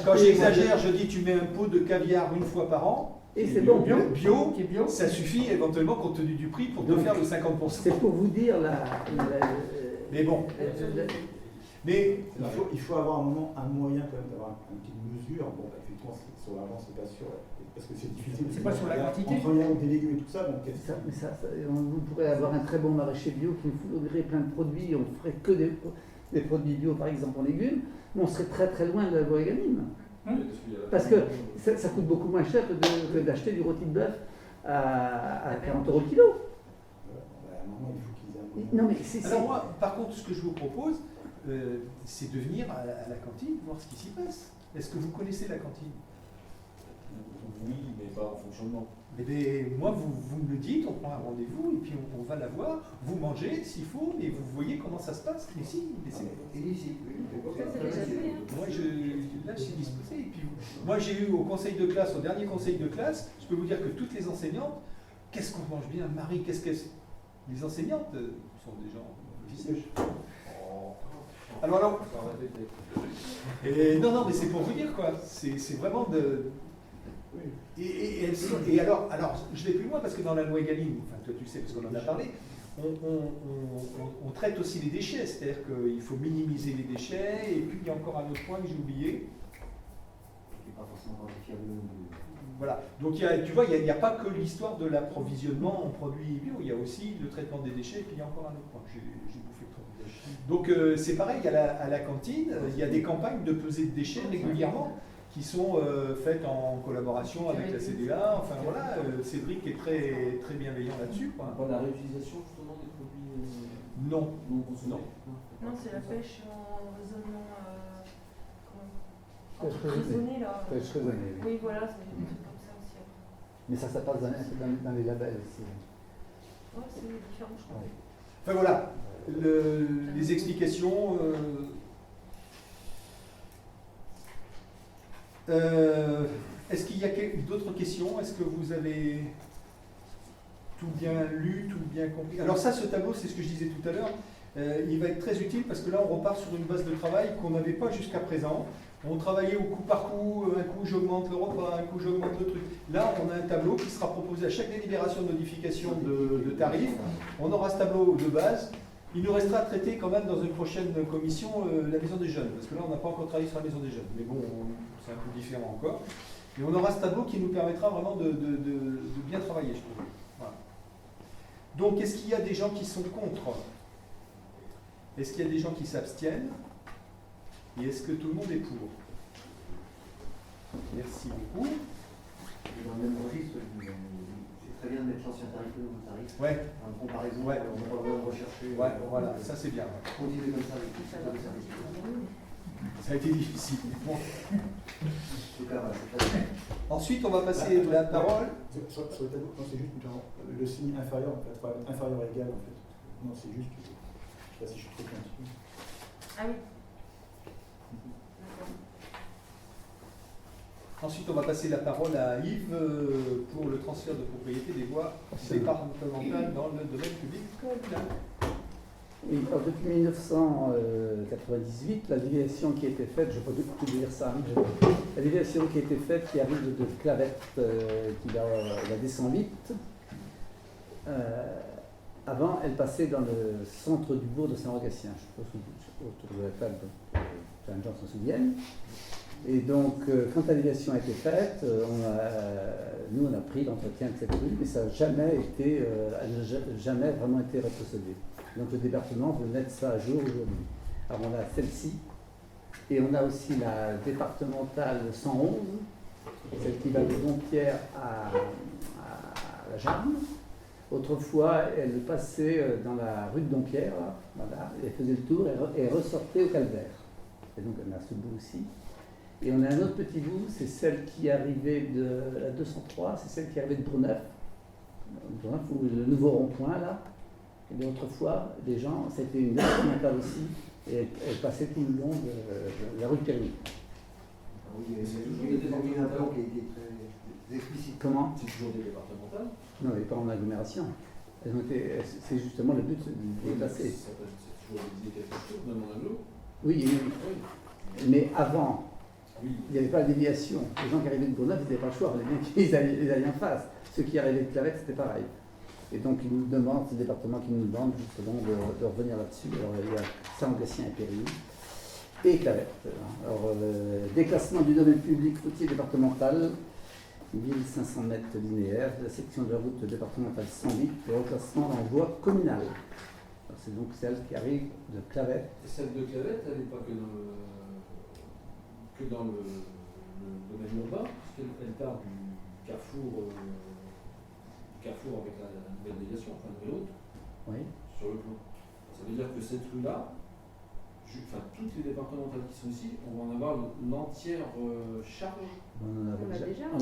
quand j'exagère, je dis tu mets un pot de caviar une fois par an. Et c'est bon. Bio, ça suffit éventuellement compte tenu du prix pour te faire le 50%. C'est pour vous dire mais bon. Mais il faut avoir un moyen quand même d'avoir une petite mesure. Bon, effectivement, sur l'argent, c'est pas sûr, parce que c'est difficile. C'est pas sur la quantité. Entre rien des légumes et tout ça, donc. Vous pourrez avoir un très bon maraîcher bio qui nous fournirait plein de produits, on ferait que des produits bio, par exemple en légumes, mais on serait très très loin de la loi Egalim. Parce que ça coûte beaucoup moins cher que d'acheter du rôti de bœuf à 40 € le kilo. Non, mais alors moi, par contre, ce que je vous propose, c'est de venir à la cantine, voir ce qui s'y passe. Est-ce que vous connaissez la cantine? Oui, mais pas en fonctionnement. Mais moi, vous me le dites, on prend un rendez-vous et puis on va la voir. Vous mangez s'il faut et vous voyez comment ça se passe. Mais si, moi, là, je suis disposé. Et puis, moi, j'ai eu au dernier conseil de classe, je peux vous dire que toutes les enseignantes, qu'est-ce qu'on mange bien, Marie, qu'est-ce qu'elles sont? Les enseignantes sont des gens officiels. Alors, non, mais c'est pour vous dire quoi. C'est vraiment de. Et alors, je vais plus loin parce que dans la loi Egalim, enfin toi tu sais parce qu'on en a parlé, on traite aussi les déchets, c'est-à-dire qu'il faut minimiser les déchets, et puis il y a encore un autre point que j'ai oublié. Pas forcément quantifiable. Voilà, donc tu vois, il n'y a pas que l'histoire de l'approvisionnement en produits bio, il y a aussi le traitement des déchets, et puis il y a encore un autre point que j'ai bouffé trop. Donc c'est pareil, à la cantine, il y a des campagnes de pesée de déchets régulièrement, qui sont faites en collaboration avec la CDA. Enfin voilà, Cédric est très, très bienveillant là-dessus. Pas la réutilisation justement des produits non consommés. Non, c'est la pêche en raisonnement. Raisonné là. Pêche raisonnée. Oui, voilà, c'est des trucs comme ça aussi. Mais ça passe dans les labels aussi. Ouais, c'est différent, je crois. Enfin voilà, les explications. Est-ce qu'il y a d'autres questions? Est-ce que vous avez tout bien lu, tout bien compris? Alors ça, ce tableau, c'est ce que je disais tout à l'heure, il va être très utile parce que là, on repart sur une base de travail qu'on n'avait pas jusqu'à présent. On travaillait au coup par coup, un coup j'augmente le repas, un coup j'augmente le truc. Là, on a un tableau qui sera proposé à chaque délibération de modification de tarif. On aura ce tableau de base. Il nous restera à traiter quand même dans une prochaine commission la maison des jeunes, parce que là, on n'a pas encore travaillé sur la maison des jeunes. Mais bon, c'est un peu différent encore. Et on aura ce tableau qui nous permettra vraiment de bien travailler, je trouve. Voilà. Donc, est-ce qu'il y a des gens qui sont contre? Est-ce qu'il y a des gens qui s'abstiennent? Et est-ce que tout le monde est pour? Merci beaucoup. Dans le même registre, c'est très bien de mettre l'ancien tarif et le nouveau tarif. Ouais. En comparaison, Ouais. on va vraiment rechercher. Ouais, voilà, ça c'est bien. Ouais. Continuer comme ça avec tout ça, le service. Ça a été difficile. Bon. En tout cas, voilà, c'est très bien. Ensuite, on va passer la parole. Sur le tableau, non, c'est juste genre, le signe inférieur, en fait, pas inférieur égal, en fait. Non, c'est juste, je sais pas si je suis trop pointu. Ah oui. Ensuite, on va passer la parole à Yves pour le transfert de propriété des voies départementales dans le domaine public communal. Oui, alors depuis 1998, la déviation qui a été faite, je ne vais pas tout dire ça, hein, la déviation qui a été faite, qui arrive de Clavette, qui la descend vite, avant, elle passait dans le centre du bourg de Saint-Rogatien. Je suppose autour de la table, plein de gens s'en souviennent. Et donc, quand la déviation a été faite, nous, on a pris l'entretien de cette rue, mais ça n'a jamais jamais vraiment été rétrocédé. Donc, le département veut mettre ça à jour aujourd'hui. Alors, on a celle-ci, et on a aussi la départementale 111, celle qui va de Dompierre à la Jarme. Autrefois, elle passait dans la rue de Dompierre, là, voilà, elle faisait le tour et ressortait au Calvaire. Et donc, on a ce bout aussi. Et on a un autre petit bout, c'est celle qui arrivait de la 203, c'est celle qui arrivait de Bruneuf, où le nouveau rond-point là. Et autrefois, les gens, c'était une départementale aussi, et elle passait tout le long de la rue de Périgny. Oui, c'est toujours des départementales qui a été très explicite. Comment? C'est toujours des départementales. Non, mais pas en agglomération. C'est justement le but de les placer. C'est toujours des idées quelque chose, même en aglo. Oui, mais avant. Oui. Il n'y avait pas de déviation. Les gens qui arrivaient de Grenoble, ils n'avaient pas le choix. Ils allaient en face. Ceux qui arrivaient de Clavette, c'était pareil. Et donc, ils nous demandent, c'est le département qui nous demande justement de revenir là-dessus. Alors, il y a Saint-Rogatien et Périgny et Clavette. Alors, déclassement du domaine public routier départemental, 1500 mètres linéaires, la section de la route départementale 108, et reclassement en voie communale. C'est donc celle qui arrive de Clavette. Et celle de Clavette, elle n'est pas que dans le domaine urbain, puisqu'elle part du carrefour avec la nouvelle déviation, enfin la nouvelle route, Oui. sur le plan. Ça veut dire que cette rue-là, toutes les départementales qui sont ici, on va en avoir l'entière charge. On l'a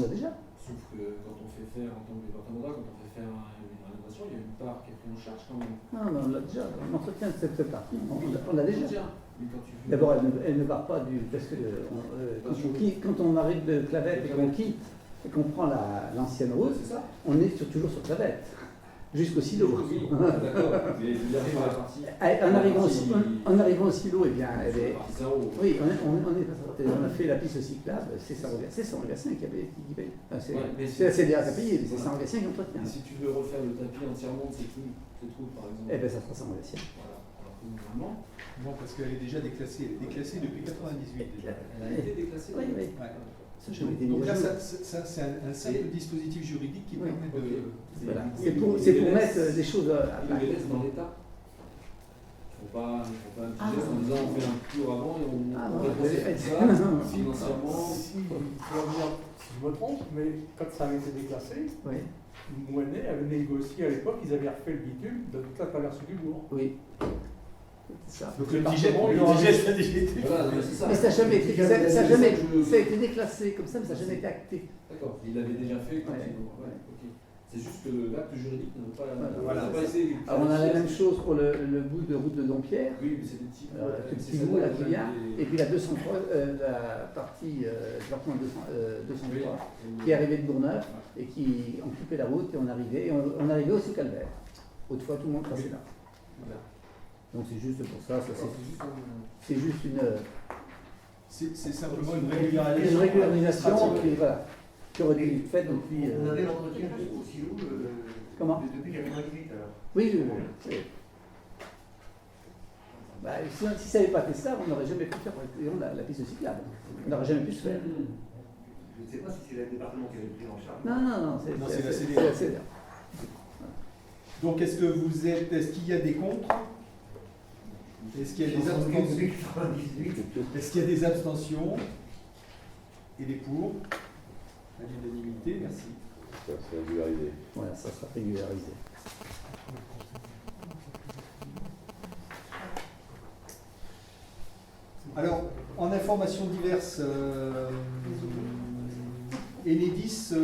déjà. Sauf que quand on fait faire, en tant que départemental, quand on fait faire une rénovation, il y a une part qui est prise en charge quand même. Non, mais on l'a déjà. On entretient cette partie. On l'a déjà. D'abord, elle ne part pas du. Parce que quand on arrive de Clavette et qu'on quitte et qu'on prend l'ancienne route, on est toujours sur Clavette, jusqu'au silo. Oui, d'accord. Mais il arrive à la partie. En arrivant au silo, eh bien, elle est. Oui, on a fait la piste cyclable, c'est Saint-Rogatien qui paye. C'est la CDA qui a payé, mais c'est Saint-Rogatien qui entretient. Et si tu veux refaire le tapis entièrement de cette route, par exemple. Eh bien, ça sera Saint-Rogatien. Voilà. Alors que normalement. Non, parce qu'elle est déjà déclassée. Elle est déclassée depuis 98 déjà. Elle a été déclassée. Oui. Ouais. Donc là, c'est un simple dispositif juridique qui permet de. Voilà. C'est pour mettre des choses à part. Il les laisse dans l'état. Il ne faut pas un petit geste en disant on fait un tour avant et on rétrocède ça financièrement. Si je me trompe, mais quand ça avait été déclassé, Moinet avait négocié à l'époque, ils avaient refait le bitume de toute la traversée du bourg. Oui. Ça. Donc le digeste, la DGT. Voilà, c'est ça. Mais ça n'a jamais été, ça a été déclassé comme ça, mais ça n'a jamais été acté. D'accord, il l'avait déjà fait quand il. Ok. C'est juste que l'acte juridique n'a pas, Voilà. n'a pas essayé. Alors on a la même chose pour le bout de route de Dompierre. Oui, mais c'est des petits. Ce petit bout là qui vient, et puis la 203, la partie département 203, qui est arrivée de Bourneuf et qui ont coupé la route et on arrivait aussi au Calvaire. Autrefois tout le monde passait là. Voilà. Donc c'est juste pour ça, c'est juste une. C'est simplement une régularisation. Une régularisation qui aurait dû être faite depuis. On avait l'entretien aussi où Comment depuis 98 alors. Oui. Bah, si ça n'avait pas été ça, on n'aurait jamais pu faire la piste cyclable. On n'aurait jamais pu se faire. Je ne sais pas si c'est le département qui avait pris en charge. Non, c'est la CDA. C'est la CDA. Donc est-ce qu'il y a des contre? Est-ce qu'il y a des abstentions? Est-ce qu'il y a des abstentions? Et des pour? À l'unanimité, merci. Ça, c'est régularisé. Voilà, ça sera régularisé. Alors, en informations diverses, Enedis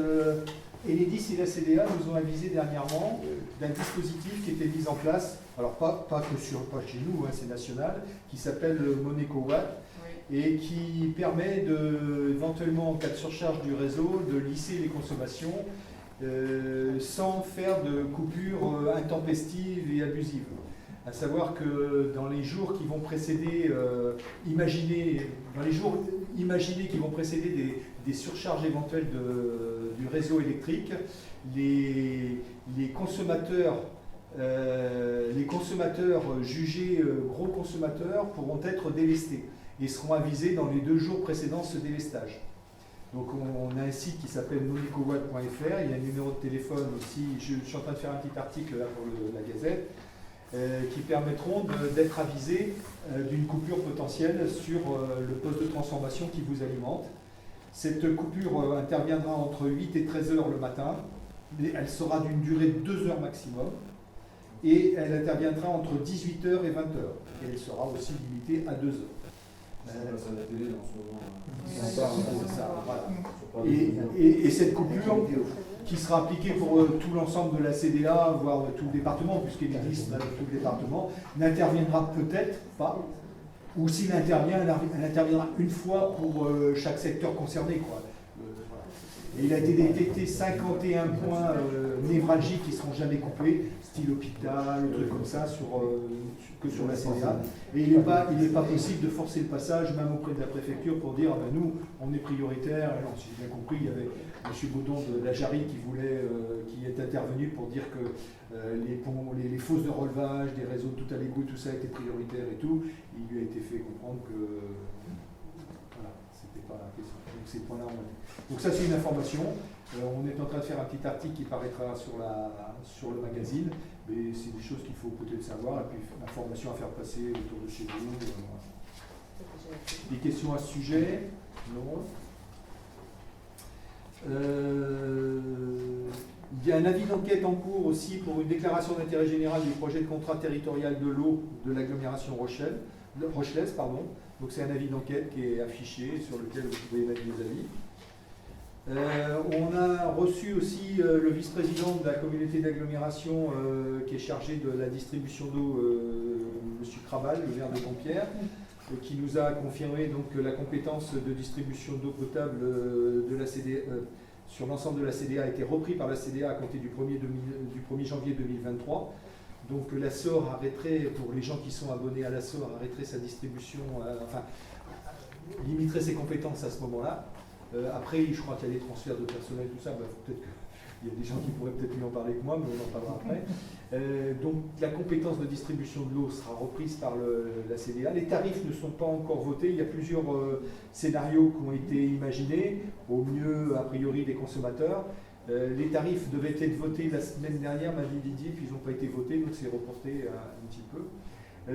et la CDA nous ont avisé dernièrement d'un dispositif qui était mis en place, alors pas chez nous, hein, c'est national, qui s'appelle le MonecoWatt et qui permet éventuellement en cas de surcharge du réseau de lisser les consommations sans faire de coupures intempestives et abusives. À savoir que dans les jours qui vont précéder, imaginez qui vont précéder des surcharges éventuelles du réseau électrique, les consommateurs jugés gros consommateurs pourront être délestés et seront avisés dans les 2 jours précédant ce délestage. Donc on a un site qui s'appelle monecowatt.fr, il y a un numéro de téléphone aussi, je suis en train de faire un petit article là pour la Gazette, qui permettront d'être avisés d'une coupure potentielle sur le poste de transformation qui vous alimente. Cette coupure interviendra entre 8 et 13 heures le matin, elle sera d'une durée de 2 heures maximum, et elle interviendra entre 18 heures et 20 heures, et elle sera aussi limitée à 2 heures. Ça passe à la télé en ce moment. C'est ça, voilà. Et cette coupure qui sera appliquée pour tout l'ensemble de la CDA, voire tout le département, puisqu'il existe tout le département, n'interviendra peut-être pas, ou s'il intervient, elle interviendra une fois pour chaque secteur concerné, quoi. Et il a été détecté 51 points névralgiques qui ne seront jamais coupés, style hôpital, trucs comme ça, que sur la CDA. Et il n'est pas possible de forcer le passage, même auprès de la préfecture, pour dire nous, on est prioritaire. Alors, si j'ai bien compris, il y avait M. Baudon de la Jarry qui est intervenu pour dire que les fosses de relevage, des réseaux tout à l'égout, tout ça était prioritaire et tout. Il lui a été fait comprendre que voilà, c'était pas la question. Donc ces points-là, donc ça c'est une information. On est en train de faire un petit article qui paraîtra sur le magazine, mais c'est des choses qu'il faut peut-être savoir, et puis l'information à faire passer autour de chez vous. Voilà. Des questions à ce sujet? Non. Il y a un avis d'enquête en cours aussi pour une déclaration d'intérêt général du projet de contrat territorial de l'eau de l'agglomération rochelaise. Donc c'est un avis d'enquête qui est affiché, sur lequel vous pouvez mettre des avis. On a reçu aussi le vice-président de la communauté d'agglomération qui est chargé de la distribution d'eau, M. Crabal, le maire de Dompierre, qui nous a confirmé donc, que la compétence de distribution d'eau potable de la CDA, sur l'ensemble de la CDA a été reprise par la CDA à compter du 1er janvier 2023. Donc la SOR arrêterait, pour les gens qui sont abonnés à la SOR, arrêterait sa distribution, limiterait ses compétences à ce moment-là. Après, je crois qu'il y a des transferts de personnel, tout ça, peut-être qu'il y a des gens qui pourraient peut-être mieux en parler que moi, mais on en parlera après. Donc la compétence de distribution de l'eau sera reprise par la CDA. Les tarifs ne sont pas encore votés, il y a plusieurs scénarios qui ont été imaginés, au mieux a priori des consommateurs. Les tarifs devaient être votés la semaine dernière, m'a dit Didier, puis ils n'ont pas été votés, donc c'est reporté un petit peu.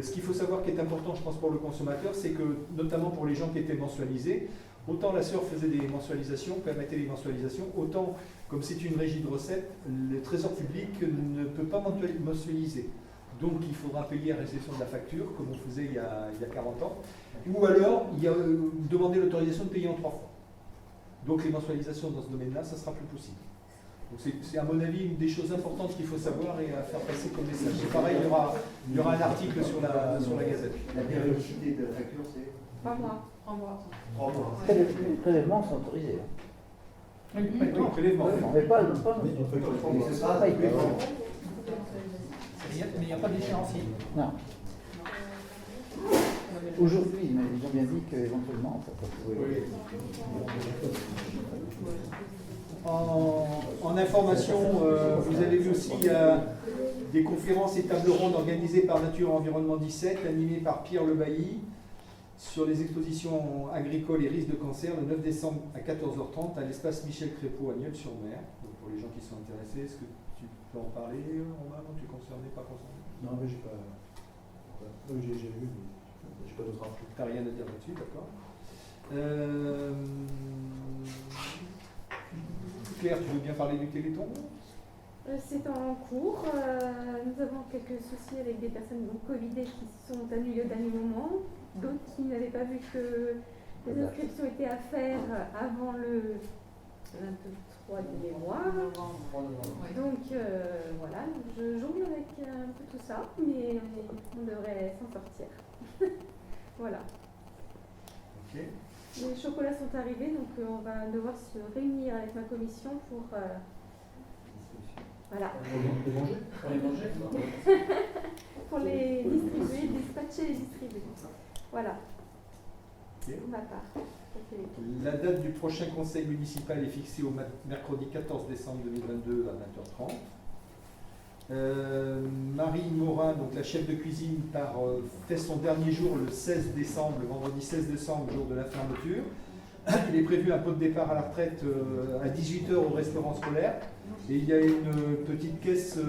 Ce qu'il faut savoir qui est important, je pense, pour le consommateur, c'est que, notamment pour les gens qui étaient mensualisés, autant la SOR faisait des mensualisations, permettait les mensualisations, autant, comme c'est une régie de recettes, le Trésor public ne peut pas mensualiser. Donc il faudra payer à réception de la facture, comme on faisait il y a 40 ans, ou alors demander l'autorisation de payer en 3 fois. Donc les mensualisations dans ce domaine-là, ça sera plus possible. Donc c'est à mon avis une des choses importantes qu'il faut savoir et à faire passer comme message. C'est pareil, il y aura un article sur la Gazette. La périodicité de la facture, c'est 3 mois. 3 mois. 3 mois. Les prélèvements sont autorisés. Oui, Oui, prélèvement. Mais pas Et ce sera pas tous les mois. mais il n'y a pas d'échéancier. Non. Aujourd'hui, mais ils ont bien dit qu'éventuellement, ça peut. En information, vous avez vu aussi il y a des conférences et tables rondes organisées par Nature Environnement 17, animées par Pierre Lebailly, sur les expositions agricoles et risques de cancer, le 9 décembre à 14h30 à l'espace Michel Crépeau à Nieul-sur-Mer. Donc pour les gens qui sont intéressés, est-ce que tu peux en parler, Romain? Non, tu es concerné, pas concerné? Non, mais j'ai pas. Oui, j'ai vu, mais j'ai pas d'autre info. T'as rien à dire là-dessus, d'accord. Claire, tu veux bien parler du Téléthon? C'est en cours. Nous avons quelques soucis avec des personnes covidées qui sont annulées au dernier moment, d'autres qui n'avaient pas vu que les inscriptions étaient à faire avant le 23 du mois. Donc voilà, je jongle avec un peu tout ça, mais on devrait s'en sortir. Voilà. Ok. Les chocolats sont arrivés, donc on va devoir se réunir avec ma commission pour voilà. Pour les manger pour les distribuer, dispatcher et distribuer. Voilà. Ok. Pour ma part. La date du prochain conseil municipal est fixée au mercredi 14 décembre 2022 à 20h30. Marie Morin, donc la chef de cuisine, fait son dernier jour le 16 décembre, le vendredi 16 décembre, jour de la fermeture. Il est prévu un pot de départ à la retraite à 18h au restaurant scolaire. Et il y a une petite caisse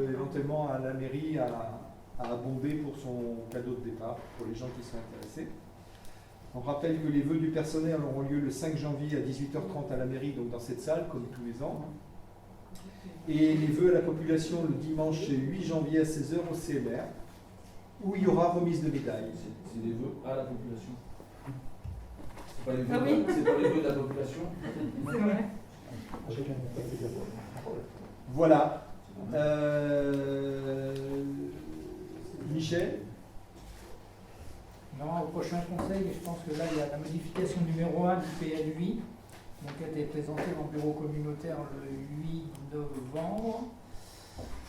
éventuellement à la mairie à abonder pour son cadeau de départ, pour les gens qui sont intéressés. On rappelle que les vœux du personnel auront lieu le 5 janvier à 18h30 à la mairie, donc dans cette salle, comme tous les ans. Et les vœux à la population le dimanche 8 janvier à 16h au CMR, où il y aura remise de médailles. C'est des vœux à la population. C'est pas les vœux, Ah oui. c'est pas les vœux de la population. C'est vrai. Voilà. Michel? Non, au prochain conseil, je pense que là, il y a la modification numéro 1 du PLUI, donc qui a été présentée dans le bureau communautaire le 8 novembre.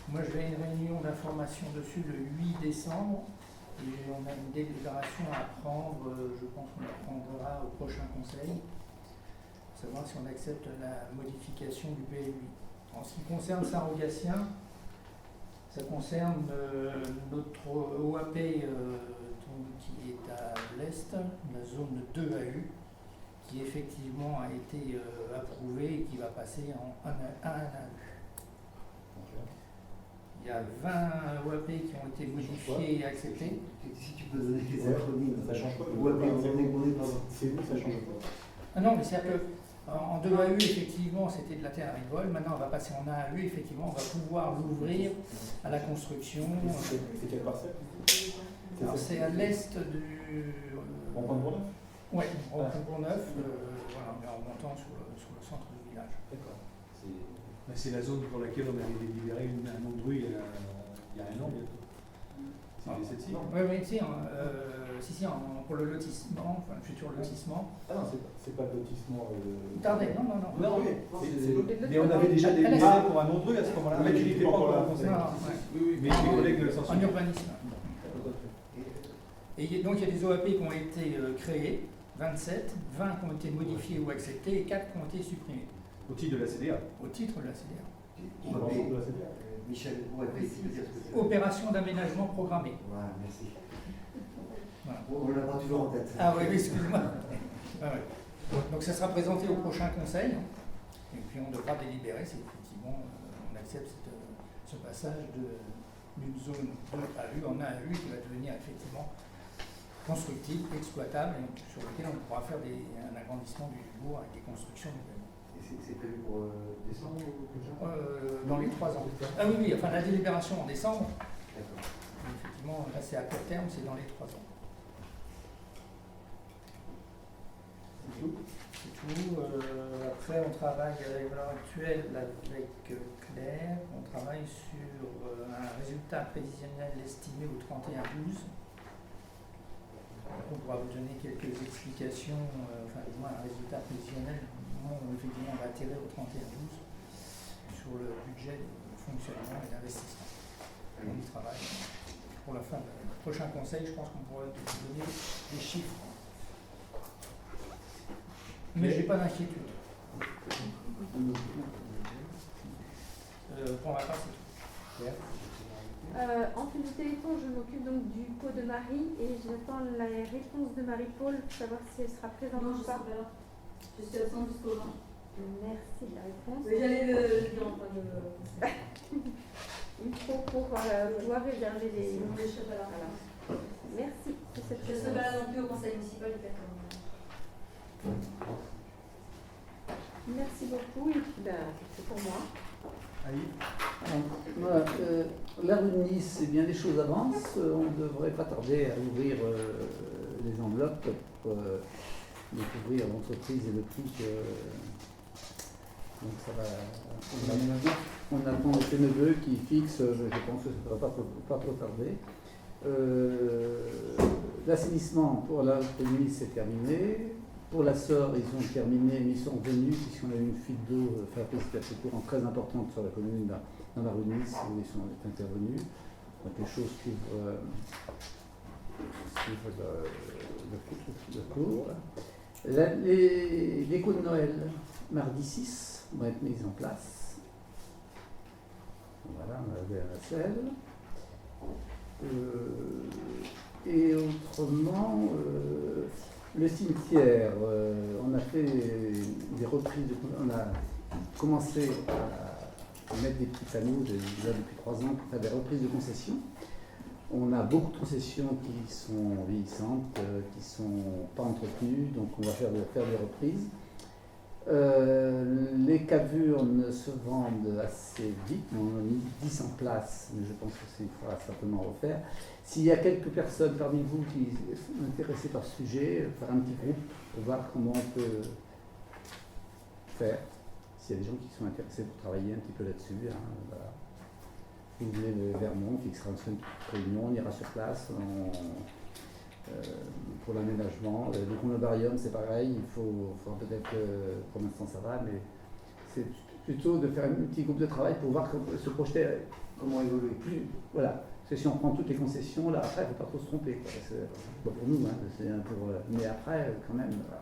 Moi, je vais à une réunion d'information dessus le 8 décembre, et on a une délibération à prendre, je pense qu'on la prendra au prochain conseil, pour savoir si on accepte la modification du PLUI. En ce qui concerne Saint-Rogatien, ça concerne notre OAP qui est à l'est, la zone 2AU, qui effectivement a été approuvée et qui va passer en 1 AU. Il y a 20 OAP qui ont été modifiés et acceptés. Si tu peux donner les acronymes, Ça change pas. c'est où ça change pas. Ah non, mais c'est-à-dire que en 2 AU, effectivement, c'était de la terre agricole. Maintenant, on va passer en 1 AU, effectivement, on va pouvoir l'ouvrir à la construction. C'est quelle parcelle? Alors, c'est à l'est du. En Pont-Neuf? Oui, en Pont-Neuf, voilà, mais en montant sur le centre du village. D'accord. C'est la zone pour laquelle on avait délibéré un Andru il y a un an bientôt. C'est cette-ci? Oui, si, pour le lotissement, enfin le futur lotissement. Ah non, c'est pas le lotissement. Tardez, non. Non, oui. mais on avait déjà délibéré pour un Andru à ce moment-là. Mais tu n'étais pas encore au conseil. Oui, mais les collègues s'en en souviennent. urbanisme. Et donc il y a des OAP qui ont été créés, 27, 20 qui ont été modifiés ou acceptés et 4 qui ont été supprimés. Au titre de la CDA. Au titre de la CDA. Michel, ouais, tu peux dire ce que c'est. Opération d'aménagement programmé. Voilà, merci. Voilà. On l'a pas toujours en tête. Ah oui, excuse-moi. Ah ouais. Donc ça sera présenté au prochain conseil, et puis on devra délibérer si effectivement on accepte ce passage d'une zone 2 AU en 1 AU qui va devenir effectivement constructible, exploitable, et sur lequel on pourra faire un agrandissement du bourg avec des constructions nouvelles. Et c'est prévu pour décembre ou comme ça? Dans les 3 ans. Ah oui, enfin la délibération en décembre. D'accord. Effectivement, là c'est à court terme, c'est dans les 3 ans. C'est tout. Après, on travaille à l'heure actuelle avec Claire, on travaille sur un résultat prévisionnel estimé au 31/12. On pourra vous donner quelques explications, enfin du moins un résultat prévisionnel, effectivement on va tirer au 31/12 sur le budget de fonctionnement et d'investissement. On y travaille. Pour la fin du prochain conseil, je pense qu'on pourra vous donner des chiffres. Mais je n'ai pas d'inquiétude. Pour ma part, c'est tout. En plus du Téléthon, je m'occupe donc du pot de Marie et j'attends la réponse de Marie-Paul pour savoir si elle sera présente Non, ou pas. Je suis absente jusqu'au 20. Merci de la réponse. Mais j'allais le dire en fin de. Il faut pour pouvoir réserver les. Sinon, je serai pas là. Voilà. Merci de cette Je ne serai pas là non plus au conseil municipal du 14. Merci beaucoup et puis c'est pour moi. La rue de Nice, eh bien, les choses avancent. On ne devrait pas tarder à ouvrir les enveloppes pour découvrir l'entreprise et le prix que. Donc ça va. On attend le neveu qui fixe, je pense que ça ne va pas trop tarder. L'assainissement pour la rue de Nice c'est terminé. Pour la Sœur, ils ont terminé, mais ils sont revenus puisqu'on a eu une fuite d'eau, faire précipité courant très importante sur la commune dans la rue de Nice où ils sont intervenus. Donc les choses suivent le cours. Les cours de Noël, mardi 6, vont être mises en place. Voilà, on a la vaisselle. Et autrement, le cimetière, on a fait des reprises, on a commencé à mettre des petits panneaux déjà depuis 3 ans pour faire des reprises de concessions. On a beaucoup de concessions qui sont vieillissantes, qui ne sont pas entretenues, donc on va faire des reprises. Les cavurnes se vendent assez vite, on a mis 10 en place, mais je pense qu'il faudra certainement refaire. S'il y a quelques personnes parmi vous qui sont intéressées par ce sujet, faire un petit groupe pour voir comment on peut faire. S'il y a des gens qui sont intéressés pour travailler un petit peu là-dessus, hein, voilà. Vous venez vers moi, on fixera une réunion, on ira sur place. Pour l'aménagement, le columbarium c'est pareil, il faut peut-être, pour l'instant ça va, mais c'est plutôt de faire un petit groupe de travail pour voir se projeter, comment évoluer. Voilà, parce que si on prend toutes les concessions, là après il ne faut pas trop se tromper. C'est pas pour nous, hein, c'est un peu, mais après quand même. Voilà.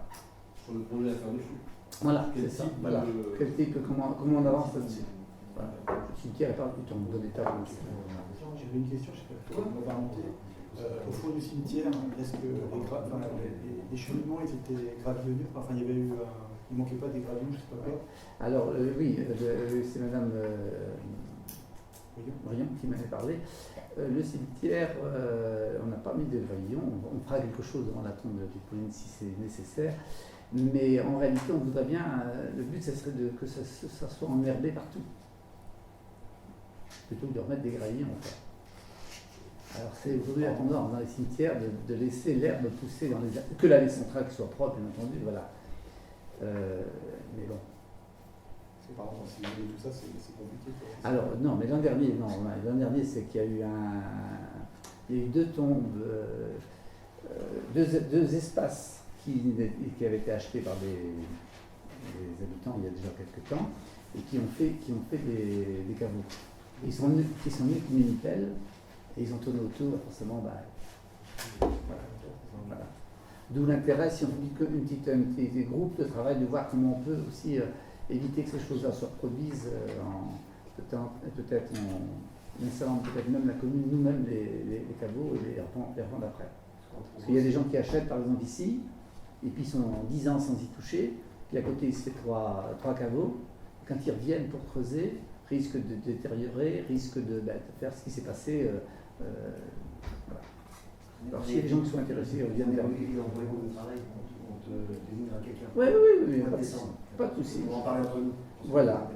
Sur le projet à faire du chou. Voilà, c'est ça. Voilà. Quel type, comment on avance là-dessus. Voilà. Le cimetière est pas du tout en bon état. J'avais une question, je ne sais pas comment on va remonter. Au fond du cimetière, est-ce que les cheminements ils étaient gravillonnés? Enfin, il ne manquait pas des gravillons, je ne sais pas quoi. Alors, oui, c'est Madame Briand qui m'avait parlé. Le cimetière, on n'a pas mis de gravillons, on fera quelque chose devant la tombe de Pauline si c'est nécessaire. Mais en réalité, on voudrait bien, le but, ce serait que ça soit enherbé partout. Plutôt que de remettre des gravillons, en fait. Alors c'est aujourd'hui la tendance dans les cimetières de laisser l'herbe pousser dans les... Que l'allée centrale soit propre, bien entendu, voilà. Mais bon. Parce que par exemple, si vous voulez tout ça, c'est compliqué. Quoi. Alors non, mais l'an dernier, c'est qu'il y a eu il y a eu 2 tombes, 2 espaces qui avaient été achetés par des habitants il y a déjà quelques temps et qui ont fait des caveaux. Ils sont nus comme une pelle. Et ils ont tourné autour, forcément, voilà. D'où l'intérêt, si on dit un petit groupe de travail, de voir comment on peut aussi éviter que ces choses-là se reproduisent, peut-être en installant peut-être même la commune, nous-mêmes les caveaux et les revendre après. Parce qu'il y a des gens qui achètent, par exemple, ici, et puis ils sont 10 ans sans y toucher, puis à côté, il se fait 3 caveaux, quand ils reviennent pour creuser, risque de détériorer, risque de faire ce qui s'est passé. Voilà. Alors s'il y a des gens qui sont intéressés, ils reviennent vers nous. On te désignera quelqu'un. Oui, pas de souci. On va en parler entre nous. Voilà.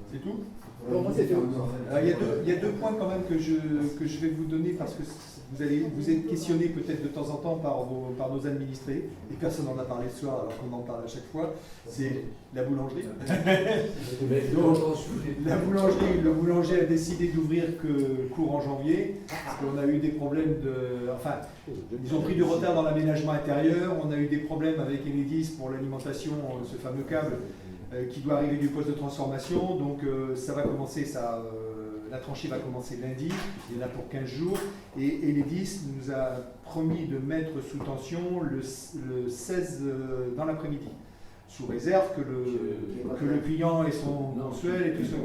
C'est tout? Bon, moi, Il y a deux points quand même que je vais vous donner parce que vous êtes questionné peut-être de temps en temps par nos administrés, et personne n'en a parlé ce soir alors qu'on en parle à chaque fois, c'est la boulangerie. Donc, le boulanger a décidé d'ouvrir que court en janvier, parce qu'on a eu des problèmes ils ont pris du retard dans l'aménagement intérieur, on a eu des problèmes avec Enedis pour l'alimentation, ce fameux câble qui doit arriver du poste de transformation, donc ça va commencer, la tranchée va commencer lundi, il y en a pour 15 jours, et Enedis nous a promis de mettre sous tension le 16 dans l'après-midi, sous réserve que le client ait son mensuel et tout ça.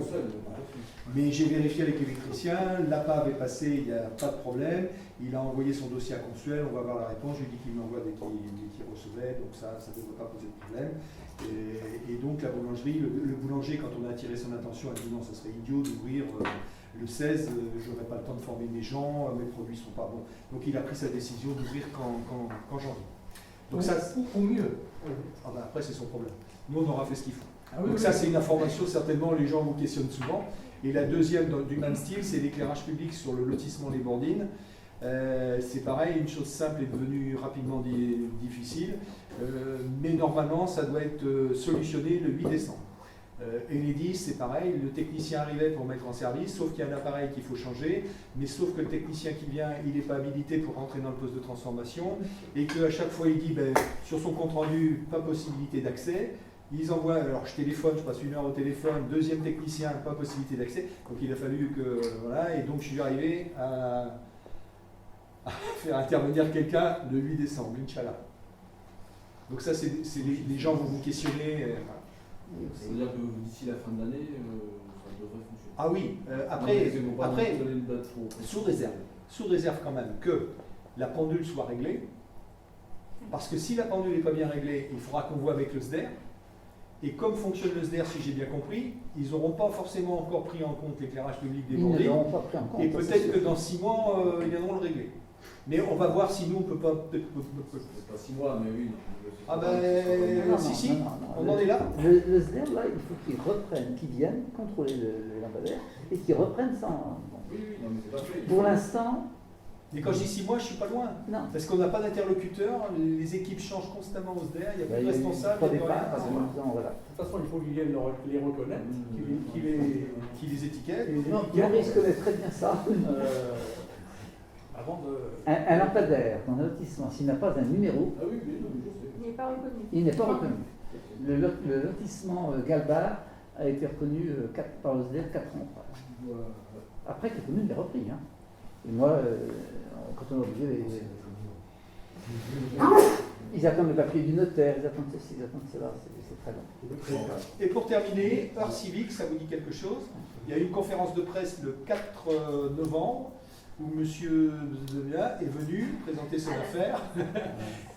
Mais j'ai vérifié avec l'électricien, l'APA avait passé, il n'y a pas de problème, il a envoyé son dossier à Consuel, on va voir la réponse, je lui ai dit qu'il m'envoie dès qu'il recevait, donc ça ne devrait pas poser de problème. Et donc la boulangerie, le boulanger, quand on a attiré son attention, a dit non, ça serait idiot d'ouvrir le 16, j'aurais pas le temps de former mes gens, mes produits sont pas bons. Donc il a pris sa décision d'ouvrir qu'en janvier. Donc ça, au mieux. Après c'est son problème. Nous on aura fait ce qu'il faut. Donc ça c'est une information, certainement les gens vous questionnent souvent. Et la deuxième du même style, c'est l'éclairage public sur le lotissement Les Bourdines. C'est pareil, une chose simple est devenue rapidement difficile, mais normalement ça doit être solutionné le 8 décembre. Enedis, c'est pareil, le technicien arrivait pour mettre en service, sauf qu'il y a un appareil qu'il faut changer, mais sauf que le technicien qui vient, il n'est pas habilité pour rentrer dans le poste de transformation, et qu'à chaque fois il dit, sur son compte rendu, pas possibilité d'accès. Ils envoient, alors je téléphone, je passe 1 heure au téléphone, deuxième technicien, pas possibilité d'accès, donc il a fallu que, voilà, et donc je suis arrivé à faire intervenir quelqu'un le 8 décembre, Inch'Allah. Donc ça, c'est les gens vont vous questionner. Ça veut dire que d'ici la fin de l'année, ça devrait fonctionner. Ah oui, après sous réserve quand même que la pendule soit réglée, parce que si la pendule n'est pas bien réglée, il faudra qu'on voit avec le SDER. Et comme fonctionne le SDER, si j'ai bien compris, ils n'auront pas forcément encore pris en compte l'éclairage public des Bourdines. Et peut-être que dans 6 mois, ils viendront le régler. Mais on va voir si nous, on ne peut pas... C'est pas 6 mois, mais oui. Si, on en est là. Le SDER, là, il faut qu'ils reprennent, qu'ils viennent contrôler le lampadaire et qu'ils reprennent sans... Oui, non, mais c'est pas fait. Pour l'instant... Mais quand je dis 6 mois, je ne suis pas loin. Non. Parce qu'on n'a pas d'interlocuteur, les équipes changent constamment au SDER, il n'y a plus de responsable. Voilà. De toute façon, il faut qu'ils viennent les reconnaître, qu'ils les étiquettent. Maurice connaît très bien ça. Avant de... Un lampadaire dans un lotissement, s'il n'a pas un numéro, il n'est pas reconnu. Il n'est pas reconnu. Le lotissement Galbar a été reconnu par le SDER 4 ans après que la commune l'ait repris. Hein. Et moi, quand on a obligé, ils attendent le papier du notaire, ils attendent ceci, ils attendent cela, c'est très long. Et pour terminer, heure civique, ça vous dit quelque chose? Il y a eu une conférence de presse le 4 novembre où M. Zemia est venu présenter son affaire.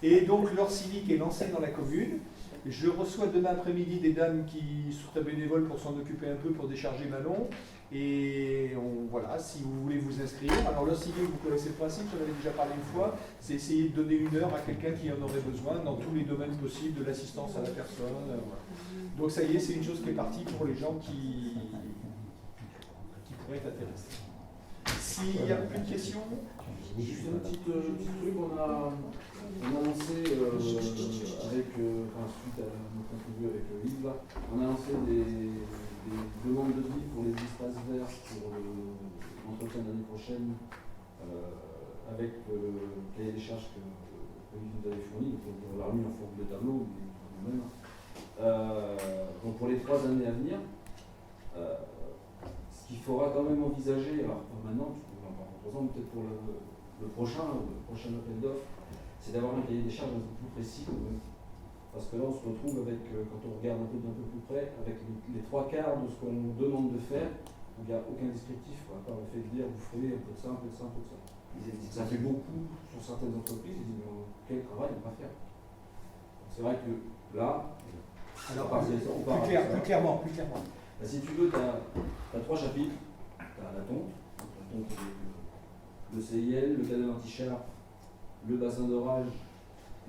Et donc l'heure civique est lancée dans la commune. Je reçois demain après-midi des dames qui seraient bénévoles pour s'en occuper un peu, pour décharger Manon. Et voilà, si vous voulez vous inscrire. Alors l'heure civique, vous connaissez le principe, j'en avais déjà parlé une fois, c'est essayer de donner 1 heure à quelqu'un qui en aurait besoin dans tous les domaines possibles, de l'assistance à la personne. Voilà. Donc ça y est, c'est une chose qui est partie pour les gens qui pourraient être intéressés. S'il n'y a plus de questions, juste un petit truc, on a lancé, suite à notre interview avec Yves, on a lancé des demandes de devis pour les espaces verts pour l'entretien de l'année prochaine avec le cahier des charges que Yves nous avait fourni. Donc on l'a remis en forme de tableau, nous-mêmes. Donc pour les 3 années à venir, ce qu'il faudra quand même envisager, alors pas maintenant, peut-être pour le prochain appel d'offres, c'est d'avoir un cahier des charges un peu plus précis. Parce que là, on se retrouve avec, quand on regarde un peu d'un peu plus près, avec les 3/4 de ce qu'on demande de faire. Donc il n'y a aucun descriptif, à part le fait de dire vous ferez un peu de ça, un peu de ça, un peu de ça. Ça fait beaucoup sur certaines entreprises, ils disent mais quel travail on va faire. C'est vrai que là, alors, plus clairement. Bah, si tu veux, tu as 3 chapitres. Tu as la tonte, le CIL, le canal anti-char, le bassin d'orage,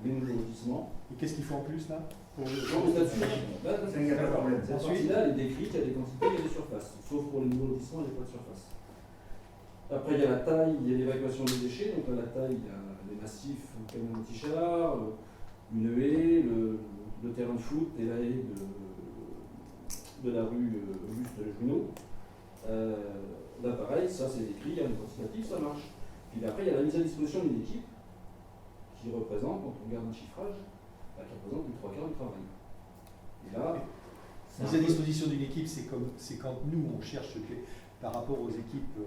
les nouveaux lotissements. Et qu'est-ce qu'il faut en plus là? Pour le statut, là, Ça, il n'y a pas de problème. cette partie-là, elle est décrite, il y a des quantités, il y a des surfaces. Sauf pour les nouveaux lotissements, il n'y a pas de surface. Après, il y a la taille, il y a l'évacuation des déchets. Donc, à la taille, il y a les massifs, le camion anti-char, une haie, le terrain de foot et la haie de la rue Auguste Junot. Là, pareil, ça c'est décrit, il y a une quantitative, ça marche. Puis après, il y a la mise à disposition d'une équipe qui représente, quand on regarde un chiffrage, qui représente les 3/4 du travail. Et là, Mise à disposition d'une équipe, c'est quand nous, on cherche par rapport aux équipes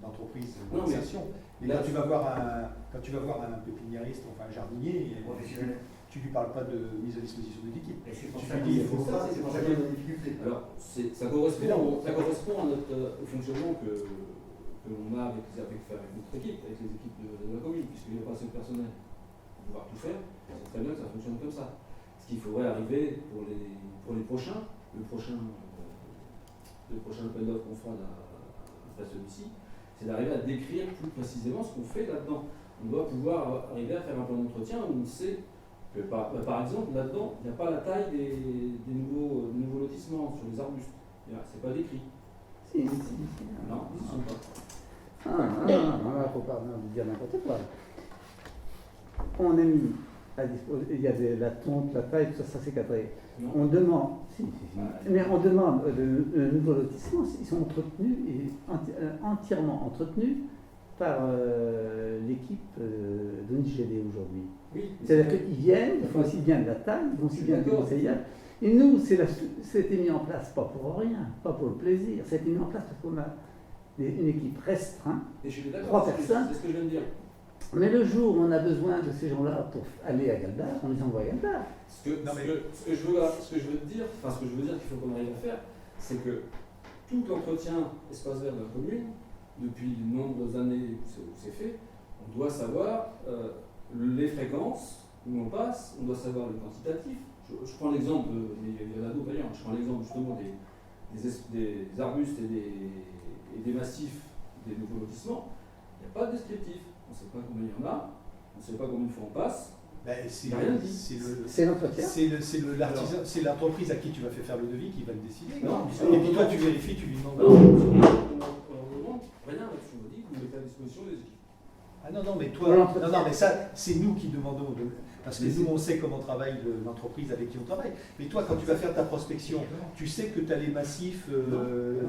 d'entreprise d'insertion. Mais quand tu vas voir un pépiniériste, enfin un jardinier, tu lui parles pas de mise à disposition d'une équipe. Et c'est pour Tu ça lui dis, qu'il faut ça, c'est pour ça qu'il y a des difficultés. alors, ça correspond à au fonctionnement que l'on a avec notre équipe, avec les équipes de la commune, puisqu'il n'y a pas assez de personnel pour pouvoir tout faire. C'est très bien que ça fonctionne comme ça. Ce qu'il faudrait arriver pour les prochains, le prochain appel d'offres qu'on fera après celui-ci, c'est d'arriver à décrire plus précisément ce qu'on fait là-dedans. On doit pouvoir arriver à faire un plan d'entretien où on sait que, par exemple, là-dedans, il n'y a pas la taille des nouveaux lotissements sur les arbustes. C'est pas décrit. Si. Non, ils ne sont pas. Faut pas dire n'importe quoi. On a mis à disposition, il y a la tonte, la taille, tout ça c'est cadré. On demande, mais on demande de nouveaux lotissements, ils sont entretenus et entièrement entretenus par l'équipe de l'IGD aujourd'hui. Oui, c'est-à-dire qu'ils viennent, ils font aussi bien de la taille, ils font aussi bien du conseillage. Et nous, c'était mis en place pas pour rien, pas pour le plaisir, c'était mis en place parce qu'on a une équipe restreinte, 3 personnes. C'est ce que je viens de dire. Mais le jour où on a besoin de ces gens-là pour aller à Galdar, on les envoie à Galdar. Ce que je veux dire qu'il faut qu'on arrive à faire, c'est que tout l'entretien espace vert de la commune, depuis de nombreuses années où c'est fait, on doit savoir les fréquences où on passe, on doit savoir le quantitatif. Je prends l'exemple, il y en a d'autres d'ailleurs, je prends l'exemple justement des arbustes et des massifs des nouveaux lotissements. Il n'y a pas de descriptif. On ne sait pas combien il y en a, on ne sait pas combien de fois on passe. C'est l'entretien. C'est l'entreprise à qui tu vas faire le devis qui va le décider. Non, et puis toi tu vérifies, tu lui demandes. Non, on demande rien là-dessus. On dit que vous mettez à disposition des équipes. Ah non, mais toi, mais ça, c'est nous qui demandons. Parce que nous, on sait comment travaille l'entreprise avec qui on travaille. Mais toi, quand tu vas faire ta prospection, tu sais que tu as les massifs le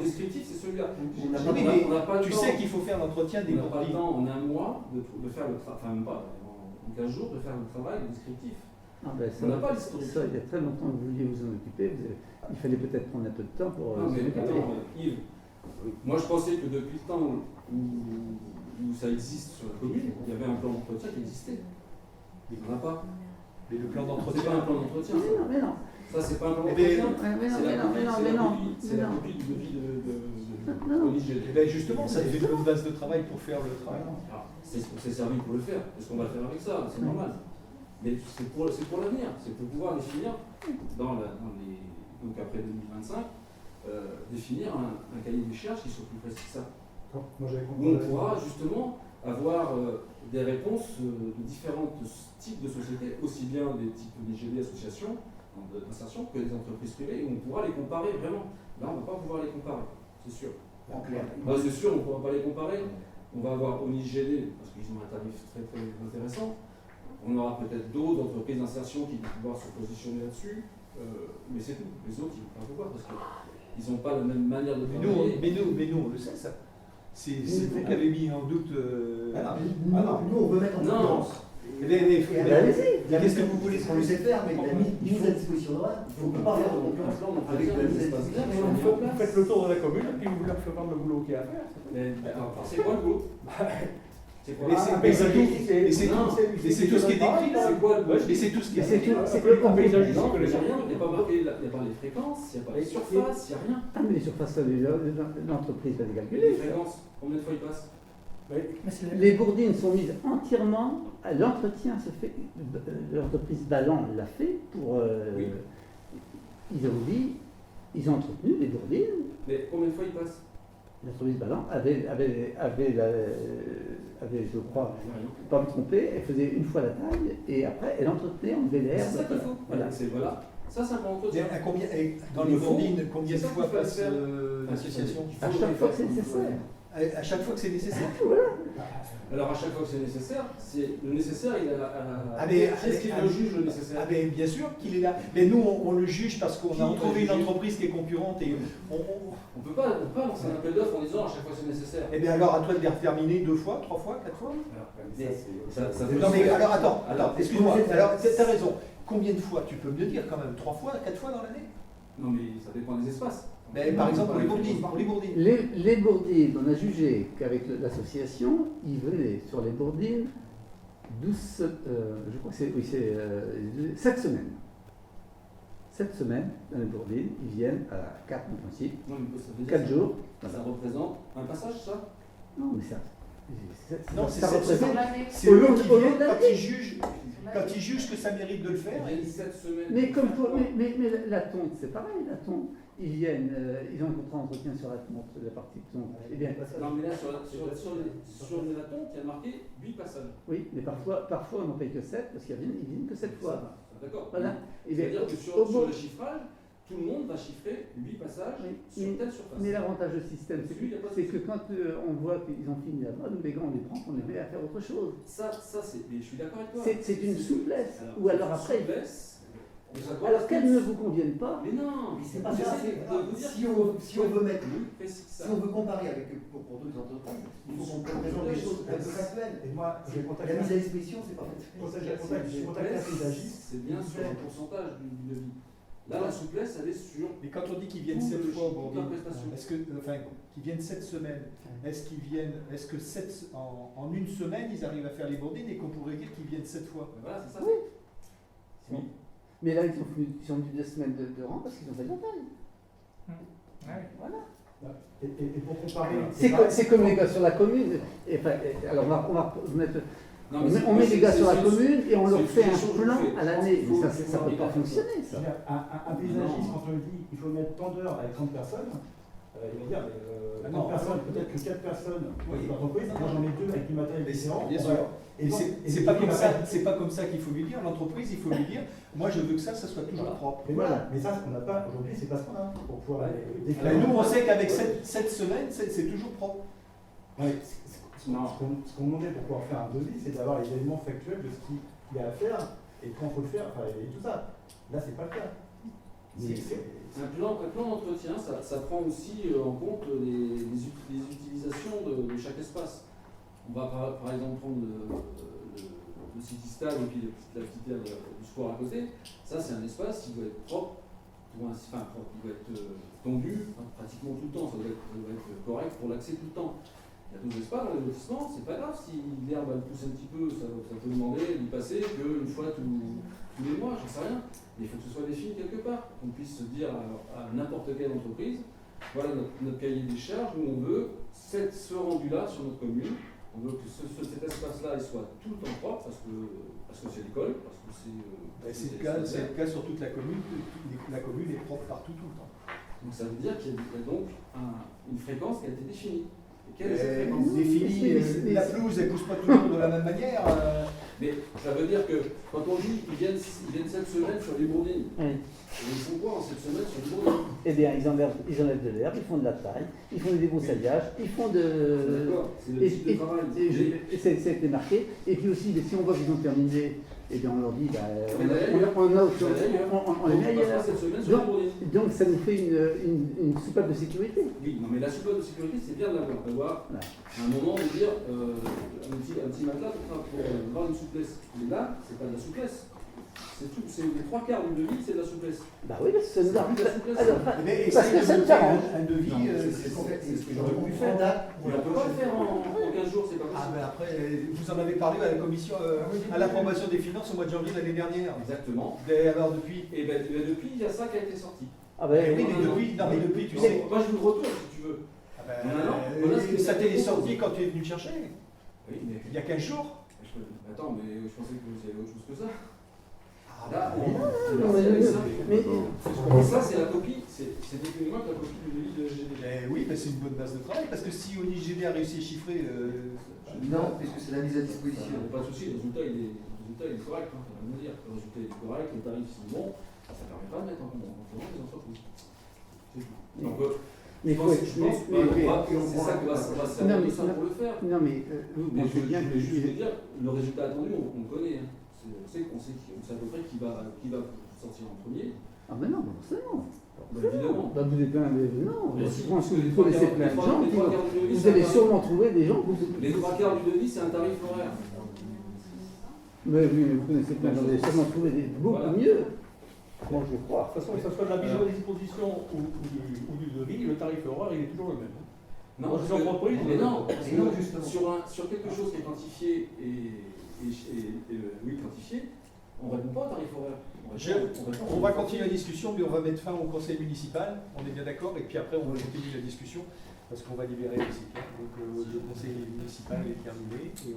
descriptif, c'est celui-là. Tu sais qu'il faut faire l'entretien des On n'a pas le temps en un mois de faire le travail, enfin même pas, en 15 jours, de faire le travail, le descriptif. On n'a pas l'historique. Ça, il y a très longtemps que vous vouliez vous en occuper. Il fallait peut-être prendre un peu de temps pour s'en occuper. Yves, moi je pensais que depuis le temps où ça existe sur la commune, il y avait un plan d'entretien qui existait. Il n'y en a pas. Mais le plan d'entretien. C'est pas un plan d'entretien. Mais non. Ça, c'est pas un plan d'entretien. C'est la copie du devis de l'IGD. Justement, ça fait une bonne base de travail pour faire le travail. C'est servi pour le faire. Est-ce qu'on va le faire avec ça? C'est normal. Mais c'est pour l'avenir. C'est pour pouvoir définir, donc après 2025, définir un cahier des charges qui soit plus précis que ça. Où on pourra justement avoir des réponses de différents types de sociétés, aussi bien des types d'IGD, associations d'insertion, que des entreprises privées, où on pourra les comparer vraiment. Là, on ne va pas pouvoir les comparer, c'est sûr. C'est sûr, on ne pourra pas les comparer. On va avoir ONIGD, parce qu'ils ont un tarif très très intéressant. On aura peut-être d'autres entreprises d'insertion qui vont pouvoir se positionner là-dessus, mais c'est tout. Les autres, ils ne vont pas pouvoir, parce qu'ils n'ont pas la même manière de travailler. Mais nous, on le sait, ça. C'est vous qui avez mis en doute. Nous, on veut mettre en concurrence. Qu'est-ce que vous voulez? On le sait faire, mais la mise à disposition de il ne faut pas faire de concurrence avec la mise à disposition. Vous faites le tour de la commune et puis vous leur faites voir le boulot qu'il y a à faire. C'est quoi le boulot? Mais c'est tout ce qui est décrit là. C'est quoi le boulot? Mais c'est tout ce qui est C'est décrit. le paysage. Il n'y a pas marqué, il n'y a pas les fréquences, il n'y a pas les surfaces, il n'y a rien. Ah, mais les surfaces, l'entreprise va les Les calculer. fréquences, combien de fois ils passent? Les bourdines sont mises entièrement, l'entretien se fait, l'entreprise Ballan l'a fait pour. Ils ont dit, ils ont entretenu les bourdines. Mais combien de fois ils passent? L'entreprise Ballant avait, je crois, pas me tromper, elle faisait une fois la taille et après elle entretenait, on devait l'air. C'est ça qu'il faut. Voilà. Voilà. Ça, c'est un bon entretien. Dans les bourdines, combien de fois passe l'association? À chaque fois que c'est nécessaire. À chaque fois que c'est nécessaire. Voilà. Alors à chaque fois que c'est nécessaire, le nécessaire, il a. mais Qu'est-ce qu'il le juge le nécessaire? mais bien sûr qu'il est là. Mais nous, on le juge parce qu'on a trouvé une entreprise qui est concurrente et on peut pas lancer un appel d'offres en disant à chaque fois c'est nécessaire. Eh bien alors à toi de les terminer 2 fois, 3 fois, 4 fois. Non mais alors attends, excuse-moi. Alors t'as raison. Combien de fois? Tu peux me le dire quand même. 3 fois, 4 fois dans l'année? Non mais ça dépend des espaces. Mais par exemple pour les bourdines. Les bourdines, on a jugé qu'avec l'association, ils venaient sur les bourdines 12, je crois que c'est 7 semaines. 7 semaines dans les bourdines, ils viennent à 4 en principe. Non, mais ça veut dire 4 jours. Ça représente un passage, ça? Non, mais ça. Non, ça représente. C'est eux qui viennent quand ils jugent que ça mérite de le faire. Il y a 7 semaines. Mais comme mais la tonte, c'est pareil, la tonte. Ils viennent, ils ont un contrat d'entretien sur la tonte, la partie tonte. Eh bien, non, mais là, sur la tonte, il y a marqué 8 passages. oui, mais parfois on n'en paye que 7 parce qu'ils viennent que 7 fois. D'accord. Voilà. C'est-à-dire que sur le chiffrage, tout le monde va chiffrer 8 passages sur telle surface. Mais l'avantage du système, c'est que quand on voit qu'ils ont fini là-bas, nous les gars, on les prend, on les met à faire autre chose. Ça c'est. Mais je suis d'accord avec toi. C'est une souplesse. Ou alors après. Alors qu'elles ne vous conviennent pas. Mais non, c'est pas ça. Si on veut mettre, si on veut comparer avec pour d'autres entreprises, il faut qu'on présente des choses un peu factuelles. Et moi, la mise à disposition, c'est pas fait. C'est bien sur un pourcentage du devis. Là, la souplesse, elle est sur. Mais quand on dit qu'ils viennent 7 fois au bourdin, est-ce que, qu'ils viennent 7 semaines, est-ce que en une semaine, ils arrivent à faire les bourdines et qu'on pourrait dire qu'ils viennent 7 fois? Voilà, c'est ça. Oui. Mais là, ils ont mis 2 semaines de rang parce qu'ils ont fait de la taille. Voilà. Et pour comparer. C'est comme les gars sur la commune. Alors, on va mettre. On met les gars sur la commune et on leur fait un plan à l'année. Mais ça ne peut pas fonctionner, ça. Un paysagiste, quand on lui dit qu'il faut mettre tant d'heures avec 30 personnes, il va dire 30 personnes, peut-être que 4 personnes dans l'entreprise, moi j'en ai 2 avec du matériel différent. Bien sûr. Et c'est pas comme ça qu'il faut lui dire. L'entreprise, il faut lui dire, moi je veux que ça soit toujours propre. Mais voilà. Mais ça, ce qu'on n'a pas aujourd'hui, c'est pas ce qu'on a pour pouvoir nous, on sait qu'avec cette semaine, c'est toujours propre. Ce qu'on demandait pour pouvoir faire un devis, c'est d'avoir les éléments factuels de ce qu'il y a à faire et quand il faut le faire, et tout ça. Là, c'est pas le cas. Un plan d'entretien, ça prend aussi en compte les utilisations de chaque espace. On va par exemple prendre le City Stade et puis la petite aire du sport à côté. Ça, c'est un espace qui doit être propre, qui doit être tendu pratiquement tout le temps. Ça doit être correct pour l'accès tout le temps. Il y a d'autres espaces dans les lotissements, c'est pas grave si l'herbe pousse un petit peu, ça peut demander d'y passer qu'une fois tous les mois, j'en sais rien. Mais il faut que ce soit défini quelque part, qu'on puisse se dire à n'importe quelle entreprise, voilà notre cahier des charges, où on veut ce rendu-là sur notre commune, on veut que cet espace-là soit tout le temps propre, parce que c'est l'école, parce que c'est le cas sur toute la commune, la commune est propre partout tout le temps. Donc ça veut dire qu'il y a donc une fréquence qui a été définie. Définie, la pelouse, elle ne pousse pas toujours de la même manière. Mais ça veut dire que quand on dit qu'ils viennent 7 semaines sur les bourdines, ils font quoi en 7 semaines sur les bourdines? Eh bien, ils enlèvent de l'herbe, ils font de la taille, ils font des débroussaillages, ils font de. D'accord, c'est le type de travail. C'est marqué. Et puis aussi, si on voit qu'ils ont terminé, eh bien on leur dit, on les met ailleurs. Donc ça nous fait une soupape de sécurité. Oui, non mais la soupape de sécurité, c'est bien de l'avoir. À un moment de dire un petit matelas pour avoir une souplesse. Mais là, c'est pas de la souplesse. C'est les 3/4 du devis, c'est de la souplesse. Bah oui, parce que ça nous arrange. Parce que ça nous arrange. Un devis, c'est ce que j'aurais voulu faire. On ne peut pas le faire en 15 jours, c'est pas possible. Ah ben après, vous en avez parlé à la commission, à l'approbation des finances au mois de janvier de l'année dernière. Exactement. Et alors depuis depuis, il y a ça qui a été sorti. Ah ben oui, mais depuis, tu sais. Moi, je vous le retourne si tu veux. Ça t'est sorti quand tu es venu le chercher. Oui, mais il y a 15 jours. Attends, mais je pensais que vous avez autre chose que ça. Là, mais ça, c'est la copie, c'est définitivement la copie du devis de GD. Oui, c'est une bonne base de travail, parce que si ONIGD a réussi à chiffrer... non, puisque c'est la mise à disposition. Pas de souci, le résultat il est correct, hein, faut rien me dire. Le résultat est correct, les tarifs sont bons, ça ne permet pas de mettre en concurrence les entreprises. Donc, mais je pense que c'est ça que va servir de ça pour le faire. Non, mais vous pensez bien que je veux dire, le résultat attendu, on le connaît. Hein. On sait à peu près qui va sortir en premier. Ah ben non, forcément. Évidemment. Bah, vous êtes plein de... Non, Mais je si, pense que les vous connaissez plein de gens. Vous allez sûrement trouver des gens. Les 3/4 du devis, c'est un tarif horaire. Mais oui, mais vous connaissez plein de gens. Vous allez sûrement trouver des beaucoup mieux. Moi, je crois. De toute façon, que ce soit de la mise à disposition ou du devis, le tarif horaire, il est toujours le même. Non, dans une entreprise, mais non, justement. sur quelque chose qui est quantifié quantifié, on ne répond pas au tarif horaire. On va continuer la discussion, mais on va mettre fin au conseil municipal, on est bien d'accord, et puis après on va continuer la discussion, parce qu'on va libérer les cycles. Donc le conseil municipal est terminé, et on